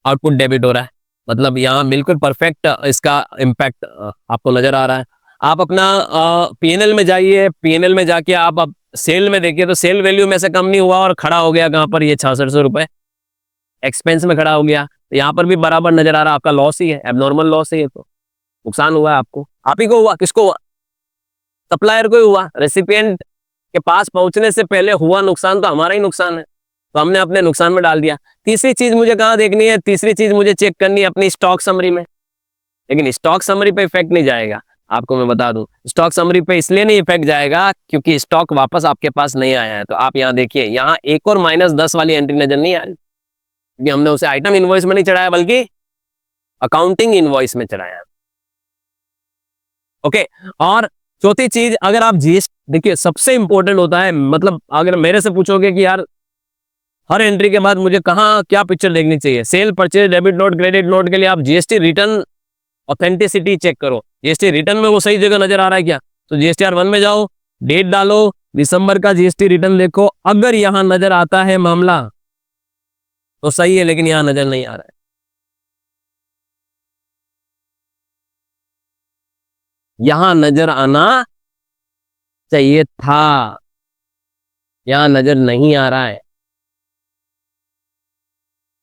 Speaker 1: आउटपुट डेबिट हो रहा है, मतलब यहाँ बिल्कुल परफेक्ट इसका इम्पैक्ट आपको नजर आ रहा है। आप अपना PNL में जाइए, PNL में जाके आप सेल में देखिए तो सेल वैल्यू में से कम नहीं हुआ और खड़ा हो गया कहाँ पर, ये 6600 रुपए एक्सपेंस में खड़ा हो गया। तो यहाँ पर भी बराबर नजर आ रहा है, आपका लॉस ही है, एबनॉर्मल लॉस है, ये तो नुकसान हुआ है आपको, आप ही को हुआ, किसको हुआ, सप्लायर को ही हुआ। रेसिपिएंट के पास पहुंचने से पहले हुआ नुकसान तो हमारा ही नुकसान है, तो हमने अपने नुकसान में डाल दिया। तीसरी चीज मुझे कहाँ देखनी है, तीसरी चीज मुझे चेक करनी है अपनी स्टॉक समरी में। लेकिन स्टॉक समरी पे इफेक्ट नहीं जाएगा, आपको मैं बता दूं, स्टॉक समरी पे इसलिए नहीं इफेक्ट जाएगा क्योंकि स्टॉक वापस आपके पास नहीं आया है। तो आप यहाँ देखिए, यहाँ एक और -10 वाली एंट्री नजर नहीं आ रही, क्योंकि हमने उसे आइटम इनवॉइस में नहीं चढ़ाया बल्कि अकाउंटिंग इनवॉइस में चढ़ाया। ओके, और चौथी चीज, अगर आप GST देखिए, सबसे इंपॉर्टेंट होता है, मतलब अगर मेरे से पूछोगे कि यार हर एंट्री के बाद मुझे कहाँ क्या पिक्चर देखनी चाहिए, sale, purchase, debit note, credit note के लिए आप GST रिटर्न ऑथेंटिसिटी चेक करो। GST रिटर्न में वो सही जगह नजर आ रहा है क्या, तो GSTR1 में जाओ, डेट डालो, दिसंबर का GST रिटर्न देखो, अगर यहां नजर आता है मामला तो सही है, लेकिन यहां नजर नहीं आ रहा है। यहां नजर आना चाहिए था, यहां नजर नहीं आ रहा है।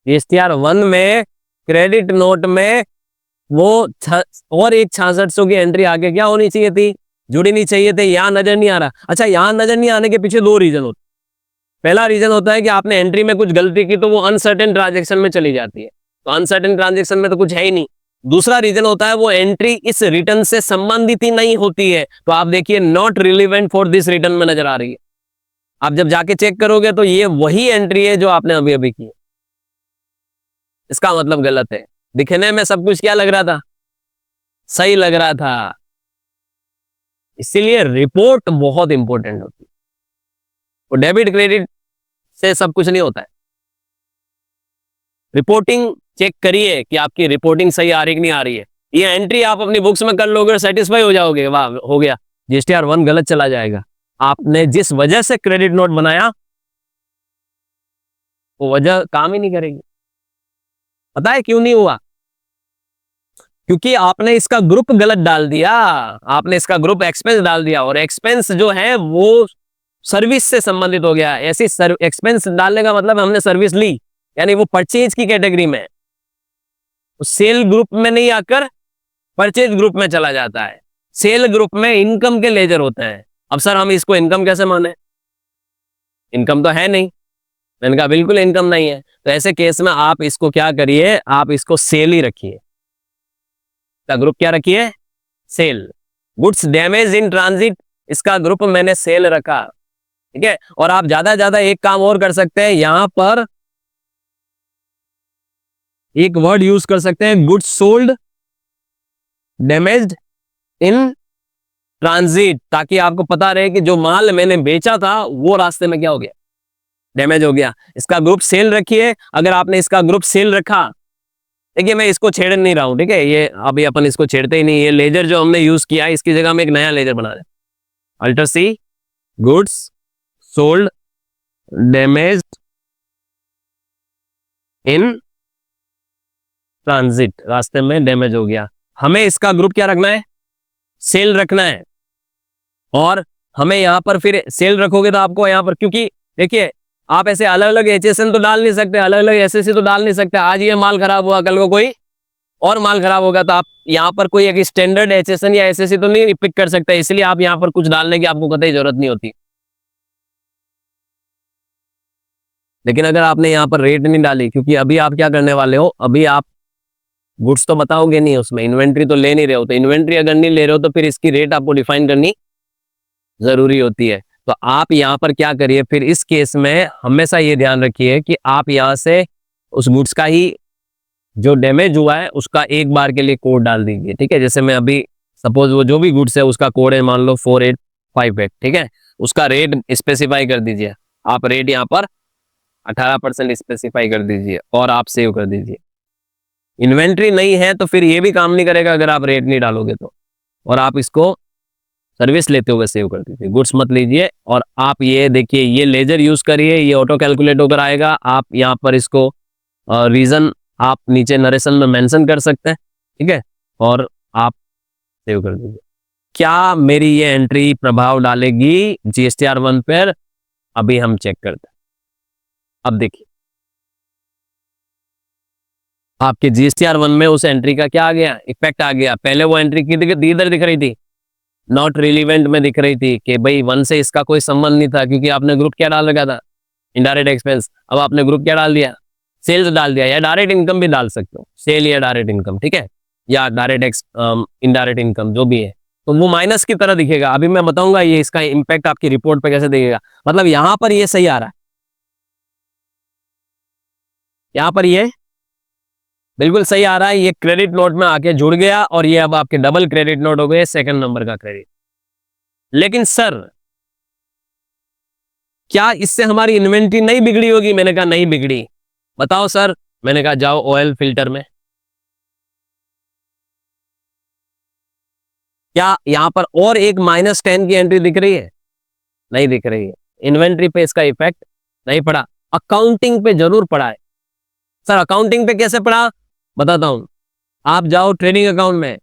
Speaker 1: GSTR1 में क्रेडिट नोट में वो और एक 6600 की एंट्री आगे क्या होनी चाहिए थी, जुड़ी नहीं चाहिए थे, यहां नजर नहीं आ रहा। अच्छा, यहां नजर नहीं आने के पीछे 2 रीजन होते। पहला रीजन होता है कि आपने एंट्री में कुछ गलती की तो वो अनसर्टेन ट्रांजेक्शन में चली जाती है, तो अनसर्टेन ट्रांजेक्शन में तो कुछ है ही नहीं। दूसरा रीजन होता है वो एंट्री इस रिटर्न से संबंधित ही नहीं होती है, तो आप देखिए not relevant for this return में नजर आ रही है। आप जब जाके चेक करोगे तो ये वही एंट्री है जो आपने अभी अभी की, इसका मतलब गलत है। दिखने में सब कुछ क्या लग रहा था, सही लग रहा था। इसीलिए रिपोर्ट बहुत इंपॉर्टेंट होती है, वो डेबिट क्रेडिट से सब कुछ नहीं होता है। रिपोर्टिंग चेक करिए कि आपकी रिपोर्टिंग सही आ रही कि नहीं आ रही है। ये एंट्री आप अपनी बुक्स में कर लोगे, सेटिस्फाई हो जाओगे, वाह हो गया, GSTR1 गलत चला जाएगा। आपने जिस वजह से क्रेडिट नोट बनाया वो वजह काम ही नहीं करेगी। पता है क्यों नहीं हुआ, क्योंकि आपने इसका ग्रुप गलत डाल दिया, आपने इसका ग्रुप एक्सपेंस डाल दिया, और एक्सपेंस जो है वो सर्विस से संबंधित हो गया। ऐसी एक्सपेंस डालने का मतलब हमने सर्विस ली, यानी वो परचेज की कैटेगरी में, सेल ग्रुप में नहीं आकर परचेज ग्रुप में चला जाता है। सेल ग्रुप में इनकम के लेजर होते हैं। अब सर हम इसको इनकम कैसे माने, इनकम तो है नहीं। मैंने कहा बिल्कुल इनकम नहीं है, तो ऐसे केस में आप इसको क्या करिए, आप इसको सेल ही रखिए। का ग्रुप क्या रखिए, sale. Goods damage in transit, इसका ग्रुप मैंने सेल रखा, ठीक है। और आप ज्यादा एक काम और कर सकते हैं, यहां पर एक वर्ड यूज कर सकते हैं, goods sold damaged in transit, ताकि आपको पता रहे कि जो माल मैंने बेचा था वो रास्ते में क्या हो गया, डैमेज हो गया। इसका ग्रुप सेल रखिए। अगर आपने इसका ग्रुप सेल रखा, देखिए मैं इसको छेड़ नहीं रहा हूं, ठीक है, ये अभी अपन इसको छेड़ते ही नहीं। ये लेजर जो हमने यूज किया है इसकी जगह हम एक नया लेजर बना रहे, alter see goods sold damaged in transit, रास्ते में डैमेज हो गया। हमें इसका ग्रुप क्या रखना है, सेल रखना है। और हमें यहाँ पर फिर सेल रखोगे तो आपको यहाँ पर, क्योंकि देखिए आप ऐसे अलग अलग एचएसएन तो डाल नहीं सकते, अलग अलग एसएससी तो डाल नहीं सकते। आज ये माल खराब हुआ, कल को कोई और माल खराब होगा, तो आप यहाँ पर कोई एक स्टैंडर्ड एचएसएन या एसएससी तो नहीं पिक कर सकते, इसलिए आप यहाँ पर कुछ डालने की आपको कतई जरूरत नहीं होती। लेकिन अगर आपने यहाँ पर रेट नहीं डाली, क्योंकि अभी आप क्या करने वाले हो, अभी आप गुड्स तो बताओगे नहीं, उसमें इन्वेंट्री तो ले नहीं रहे हो, तो इन्वेंट्री अगर नहीं ले रहे हो तो फिर इसकी रेट आपको डिफाइन करनी जरूरी होती है। तो आप यहाँ पर क्या करिए, फिर इस केस में हमेशा ये ध्यान रखिए कि आप यहाँ से उस गुड्स का ही जो डैमेज हुआ है उसका एक बार के लिए कोड डाल दीजिए, ठीक है। जैसे मैं अभी सपोज वो जो भी गुड्स है उसका कोड है मान लो 4858, ठीक है, उसका रेट स्पेसिफाई कर दीजिए। आप रेट यहाँ पर 18% स्पेसिफाई कर दीजिए और आप सेव कर दीजिए। इन्वेंट्री नहीं है तो फिर ये भी काम नहीं करेगा अगर आप रेट नहीं डालोगे तो, और आप इसको सर्विस लेते हुए सेव कर दीजिए, गुड्स मत लीजिए। और आप ये देखिए, ये लेजर यूज करिए, ये ऑटो कैलकुलेट होकर आएगा। आप यहाँ पर इसको रीजन आप नीचे नरेशन में मेंशन कर सकते हैं, ठीक है, और आप सेव कर दीजिए। क्या मेरी ये एंट्री प्रभाव डालेगी GSTR 1 पर, अभी हम चेक करते हैं। अब देखिए आपके GSTR 1 में उस एंट्री का क्या आ गया, इफेक्ट आ गया। पहले वो एंट्री इधर दिख रही थी, नॉट रिलीवेंट में दिख रही थी कि भाई 1 से इसका कोई संबंध नहीं था, क्योंकि आपने ग्रुप क्या डाल रखा था, इनडायरेक्ट एक्सपेंस। अब आपने ग्रुप क्या डाल दिया, सेल्स डाल दिया, या डायरेक्ट इनकम भी डाल सकते हो, सेल या डायरेक्ट इनकम, ठीक है, या डायरेक्ट इनडायरेक्ट इनकम जो भी है, तो वो माइनस की तरह दिखेगा। अभी मैं बताऊंगा ये इसका इंपैक्ट आपकी रिपोर्ट पे कैसे दिखेगा। मतलब यहाँ पर ये सही आ रहा है, यहाँ पर ये बिल्कुल सही आ रहा है, ये क्रेडिट नोट में आके जुड़ गया और ये अब आपके डबल क्रेडिट नोट हो गए, सेकंड नंबर का क्रेडिट। लेकिन सर क्या इससे हमारी इन्वेंट्री नहीं बिगड़ी होगी? मैंने कहा नहीं बिगड़ी। बताओ सर, मैंने कहा जाओ ऑयल फिल्टर में, क्या यहां पर और एक -10 की एंट्री दिख रही है? नहीं दिख रही है। इन्वेंट्री पे इसका इफेक्ट नहीं पड़ा, अकाउंटिंग पे जरूर पड़ा है। सर अकाउंटिंग पे कैसे पड़ा बताता हूं। आप जाओ ट्रेडिंग अकाउंट में,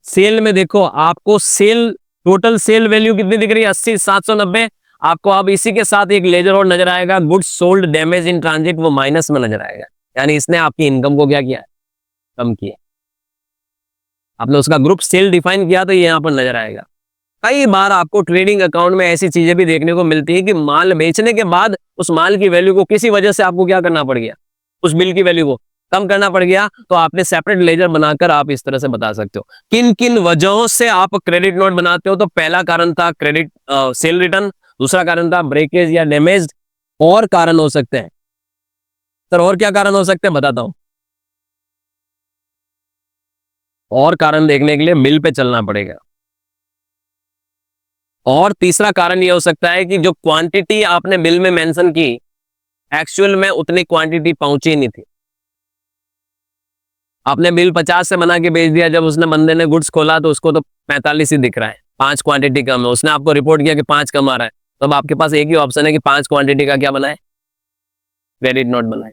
Speaker 1: सेल में देखो, आपको सेल टोटल सेल वैल्यू कितनी दिख रही है, 80,790। आपको अब इसी के साथ एक लेजर और नजर आएगा, goods sold damage in transit, वो माइनस में नजर आएगा। यानी इसने आपकी इनकम को क्या किया, कम किया। आपने उसका ग्रुप सेल डिफाइन किया तो ये यहाँ पर नजर आएगा। कई बार आपको ट्रेडिंग अकाउंट में ऐसी चीजें भी देखने को मिलती है कि माल बेचने के बाद उस माल की वैल्यू को किसी वजह से आपको क्या करना पड़ गया, उस बिल की वैल्यू को कम करना पड़ गया, तो आपने सेपरेट लेजर बनाकर आप इस तरह से बता सकते हो किन किन वजहों से आप क्रेडिट नोट बनाते हो। तो पहला कारण था क्रेडिट सेल रिटर्न, दूसरा कारण था ब्रेकेज या डैमेज, और कारण हो सकते हैं। सर और क्या कारण हो सकते हैं बताता हूं। और कारण देखने के लिए मिल पे चलना पड़ेगा। और तीसरा कारण यह हो सकता है कि जो क्वांटिटी आपने बिल में मेंशन की, एक्चुअल में उतनी क्वांटिटी पहुंची नहीं थी। आपने बिल 50 से बना के भेज दिया, जब उसने बंदे ने गुड्स खोला तो उसको तो 45 ही दिख रहा है, 5 क्वांटिटी कम है। उसने आपको रिपोर्ट किया कि 5 कम आ रहा है, तो अब आपके पास एक ही ऑप्शन है कि 5 क्वांटिटी का क्या बनाए, क्रेडिट नोट बनाए।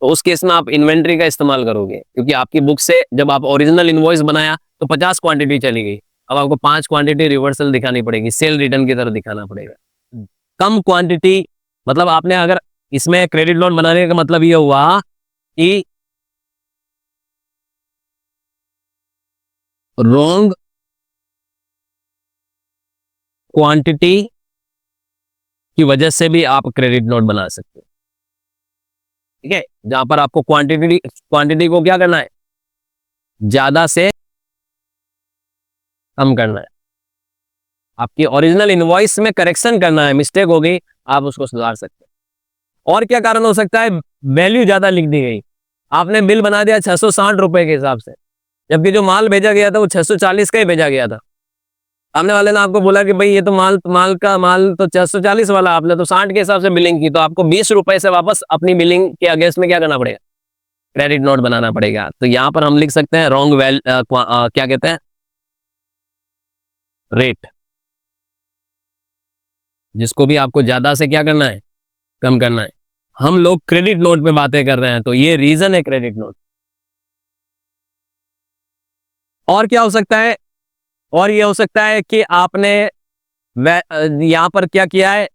Speaker 1: तो उस केस में आप इन्वेंट्री का इस्तेमाल करोगे, क्योंकि आपकी बुक से जब आप ओरिजिनल इनवॉइस बनाया तो 50 क्वांटिटी चली गई, अब आपको 5 क्वांटिटी रिवर्सल दिखानी पड़ेगी, सेल रिटर्न की तरह दिखाना पड़ेगा। कम क्वांटिटी, मतलब आपने अगर इसमें क्रेडिट नोट बनाने का मतलब ये हुआ कि रॉन्ग क्वांटिटी की वजह से भी आप क्रेडिट नोट बना सकते हो, ठीक है, जहां पर आपको क्वांटिटी को क्या करना है, ज्यादा से कम करना है। आपकी ओरिजिनल इनवॉइस में करेक्शन करना है, मिस्टेक हो गई, आप उसको सुधार सकते हैं। और क्या कारण हो सकता है, वैल्यू ज्यादा लिख दी गई, आपने बिल बना दिया 660 रुपए के हिसाब से, जबकि जो माल भेजा गया था वो 640 का ही भेजा गया था। सामने वाले ने आपको बोला कि भाई ये तो माल तो 640 वाला, आपने तो 60 के हिसाब से बिलिंग की, तो आपको 20 रुपए से वापस अपनी बिलिंग के अगेंस्ट में क्या करना पड़ेगा, क्रेडिट नोट बनाना पड़ेगा। तो यहां पर हम लिख सकते हैं रॉन्ग क्या कहते हैं, रेट, जिसको भी आपको ज्यादा से क्या करना है, कम करना है। हम लोग क्रेडिट नोट पे बातें कर रहे हैं, तो ये रीजन है क्रेडिट नोट। और क्या हो सकता है, और ये हो सकता है कि आपने यहाँ पर क्या किया है,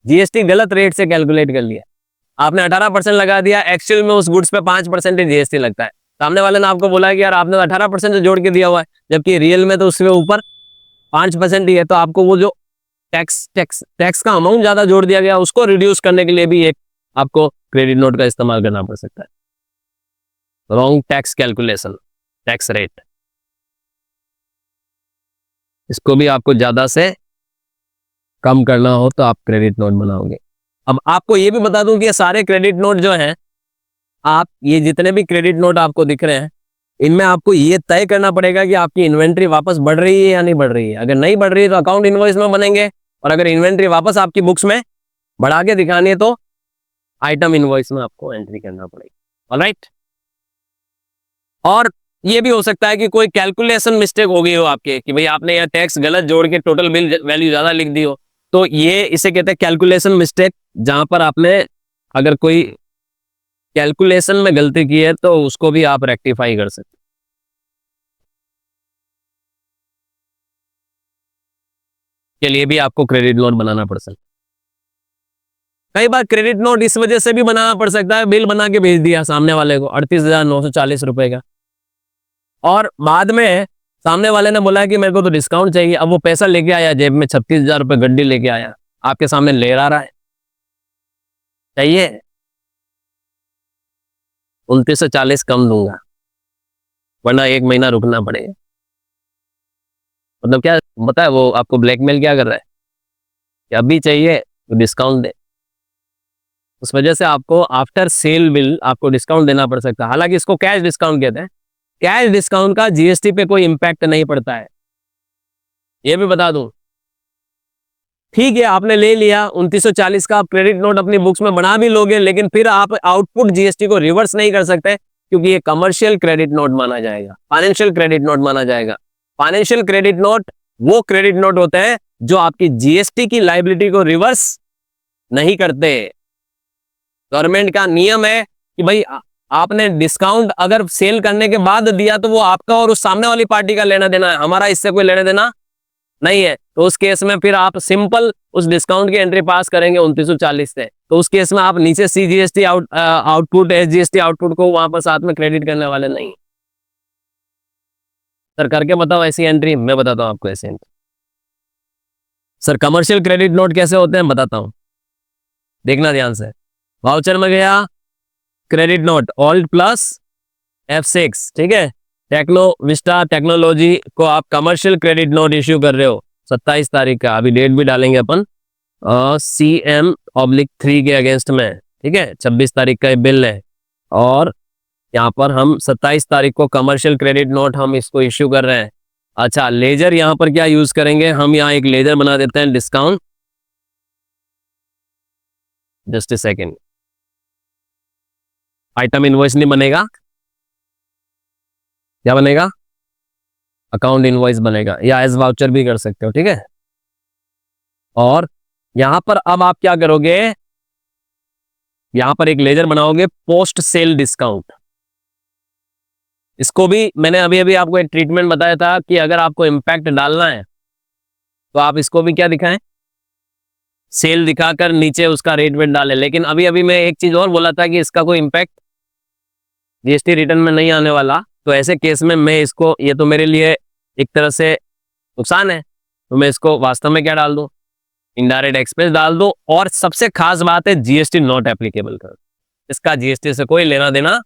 Speaker 1: जीएसटी गलत रेट से कैलकुलेट कर लिया। आपने 18% लगा दिया, एक्चुअल में उस गुड्स पे 5% जीएसटी लगता है। सामने वाले ने आपको बोला कि यार आपने 18% जोड़ के दिया हुआ है, जबकि रियल में तो उसके ऊपर 5% ही है। तो आपको वो जो टैक्स का अमाउंट ज्यादा जोड़ दिया गया, उसको रिड्यूस करने के लिए भी एक आपको क्रेडिट नोट का इस्तेमाल करना पड़ सकता है। Wrong tax calculation, tax rate, इसको भी आपको ज्यादा से कम करना हो तो आप क्रेडिट नोट बनाओगे। अब आपको ये भी बता दूं कि ये सारे क्रेडिट नोट जो हैं, आप ये जितने भी क्रेडिट नोट आपको दिख रहे हैं, इनमें आपको ये तय करना पड़ेगा कि आपकी इन्वेंट्री वापस बढ़ रही है या नहीं बढ़ रही है। अगर नहीं बढ़ रही है तो अकाउंट इनवॉइस में बनेंगे, और अगर इन्वेंट्री वापस आपकी बुक्स में बढ़ा के दिखानी है तो आइटम इनवॉइस में आपको एंट्री करना पड़ेगी। ऑलराइट। और ये भी हो सकता है कि कोई कैलकुलेशन मिस्टेक हो गई हो आपके, कि भाई आपने यहाँ टैक्स गलत जोड़ के टोटल बिल वैल्यू ज्यादा लिख दी हो, तो ये इसे कहते हैं कैलकुलेशन मिस्टेक। जहां पर आपने अगर कोई कैलकुलेशन में गलती की है तो उसको भी आप रेक्टिफाई कर सकते हैं। के लिए भी आपको क्रेडिट नोट बनाना पड़ सकता है। कई बार क्रेडिट नोट इस वजह से भी बनाना पड़ सकता है, बिल बना के भेज दिया सामने वाले को 38,940 रुपए का, और बाद में सामने वाले ने बोला कि मेरे को तो डिस्काउंट चाहिए। अब वो पैसा लेके आया जेब में, 36,000 रुपए गड्डी लेके आया, आपके सामने ले रहा है, चाहिए 2940 कम दूंगा, वरना 1 महीना रुकना पड़ेगा। मतलब क्या बताए वो आपको ब्लैकमेल क्या कर रहा है कि अभी चाहिए तो डिस्काउंट दे। उस वजह से आपको आफ्टर सेल बिल आपको डिस्काउंट देना पड़ सकता है। हालांकि इसको कैश डिस्काउंट कहते हैं। कैश डिस्काउंट का जीएसटी पे कोई इंपैक्ट नहीं पड़ता है, ये भी बता दूं। ठीक है, आपने ले लिया 2940 का, आप क्रेडिट नोट अपनी बुक्स में बना भी लोगे, लेकिन फिर आप आउटपुट जीएसटी को रिवर्स नहीं कर सकते, क्योंकि ये कमर्शियल क्रेडिट नोट माना जाएगा, फाइनेंशियल क्रेडिट नोट माना जाएगा। फाइनेंशियल क्रेडिट नोट वो क्रेडिट नोट होते हैं जो आपकी जीएसटी की लायबिलिटी को रिवर्स नहीं करते। गवर्नमेंट का नियम है कि भाई आपने डिस्काउंट अगर सेल करने के बाद दिया तो वो आपका और उस सामने वाली पार्टी का लेना देना है, हमारा इससे कोई लेना देना नहीं है। तो उस केस में फिर आप सिंपल उस डिस्काउंट की एंट्री पास करेंगे 2940 से, तो उस केस में आप नीचे सीजीएसटी आउटपुट, एसजीएसटी आउटपुट को वहां पर साथ में क्रेडिट करने वाले नहीं। सर करके बताओ ऐसी एंट्री, मैं बताता हूं आपको ऐसी entry. Sir commercial credit note कैसे होते हैं बताता हूं, देखना ध्यान से। वाउचर में गया credit note alt plus F6, ठीक है। टेक्नो विस्टा टेक्नोलॉजी को आप कमर्शियल क्रेडिट नोट इश्यू कर रहे हो 27 तारीख का, अभी डेट भी डालेंगे अपन, CM/3 के अगेंस्ट में, ठीक है। 26 तारीख का बिल है, और यहाँ पर हम 27 तारीख को कमर्शियल क्रेडिट नोट हम इसको इश्यू कर रहे हैं। अच्छा, लेजर यहाँ पर क्या यूज करेंगे, हम यहाँ एक लेजर बना देते हैं, discount, just a second. Item invoice नहीं बनेगा, क्या बनेगा, अकाउंट इनवॉइस बनेगा, या एज वाउचर भी कर सकते हो, ठीक है। और यहां पर अब आप क्या करोगे, यहां पर एक लेजर बनाओगे पोस्ट सेल डिस्काउंट। इसको भी मैंने अभी अभी आपको एक ट्रीटमेंट बताया था कि अगर आपको इंपैक्ट डालना है तो आप इसको भी क्या दिखाएं, सेल दिखाकर नीचे उसका रेट वेट डालें। लेकिन अभी अभी मैं एक चीज और बोला था कि इसका कोई इंपैक्ट जीएसटी रिटर्न में नहीं आने वाला, तो ऐसे केस में मैं इसको, ये तो मेरे लिए एक तरह से नुकसान है, तो मैं इसको वास्तव में क्या डाल दूं, इनडायरेक्ट एक्सपेंस डाल दो। और सबसे खास बात है जीएसटी नॉट एप्लीकेबल कर, इसका जीएसटी से कोई लेना देना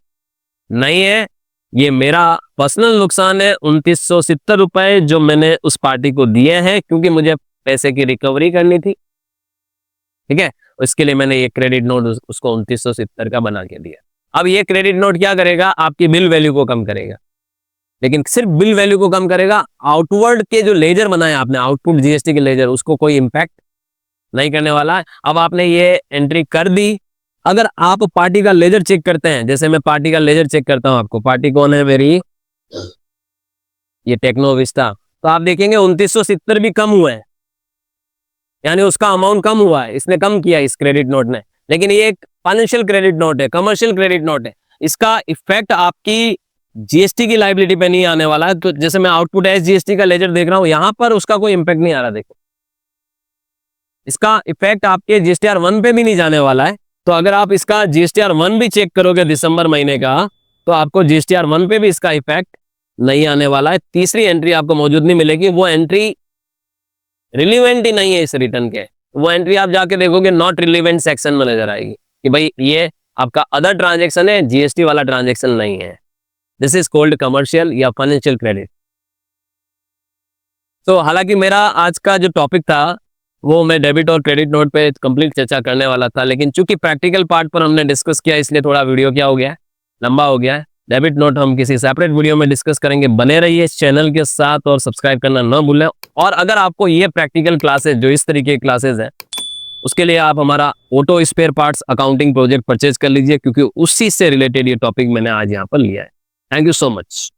Speaker 1: नहीं है। ये मेरा पर्सनल नुकसान है 2970 रुपए जो मैंने उस पार्टी को दिए हैं, क्योंकि मुझे पैसे की रिकवरी करनी थी, ठीक है। इसके लिए मैंने ये क्रेडिट नोट उसको 2970 का बना के दिया। अब ये क्रेडिट नोट क्या करेगा, आपकी बिल वैल्यू को कम करेगा, लेकिन सिर्फ बिल वैल्यू को कम करेगा। आउटवर्ड के जो लेजर बनाए आपने, आउटपुट जीएसटी के लेजर, उसको कोई इंपैक्ट नहीं करने वाला है। अब आपने ये एंट्री कर दी, अगर आप पार्टी का लेजर चेक करते हैं, जैसे मैं पार्टी का लेजर चेक करता हूं, आपको पार्टी कौन है मेरी, ये टेक्नो विस्टा, तो आप देखेंगे 2970 भी कम हुआ है, यानी उसका अमाउंट कम हुआ है, इसने कम किया इस क्रेडिट नोट ने। लेकिन ये एक फाइनेंशियल क्रेडिट नोट है, कमर्शियल क्रेडिट नोट है, इसका इफेक्ट आपकी जीएसटी की लायबिलिटी पे नहीं आने वाला है। तो जैसे मैं आउटपुट एस जीएसटी का लेजर देख रहा हूं, यहां पर उसका कोई इंपैक्ट नहीं आ रहा, देखो इसका इफेक्ट आपके जीएसटीआर 1 पे भी नहीं जाने वाला है। तो अगर आप इसका जीएसटीआर 1 भी चेक करोगे दिसंबर महीने का, तो आपको जीएसटीआर 1 पे भी इसका इफेक्ट नहीं आने वाला है। तीसरी एंट्री आपको मौजूद नहीं मिलेगी, वो एंट्री रिलीवेंट ही नहीं है इस रिटर्न के। वो एंट्री आप जाके देखोगे नॉट रिलीवेंट सेक्शन में नजर आएगी कि भाई ये आपका अदर ट्रांजेक्शन है, जीएसटी वाला ट्रांजेक्शन नहीं है। दिस इज कॉल्ड कमर्शियल या फाइनेंशियल क्रेडिट। तो हालांकि मेरा आज का जो टॉपिक था वो मैं डेबिट और क्रेडिट नोट पे कंप्लीट चर्चा करने वाला था, लेकिन चूंकि प्रैक्टिकल पार्ट पर हमने डिस्कस किया इसलिए थोड़ा वीडियो क्या हो गया है, लंबा हो गया है। डेबिट नोट हम किसी सेपरेट वीडियो में डिस्कस करेंगे। बने रहिए इस चैनल के साथ और सब्सक्राइब करना न भूलें। और अगर आपको ये प्रैक्टिकल क्लासेस जो इस तरीके की क्लासेस हैं, उसके लिए आप हमारा auto spare parts accounting project purchase कर लीजिए, क्योंकि उसी से रिलेटेड ये टॉपिक मैंने आज यहाँ पर लिया है। Thank you so much.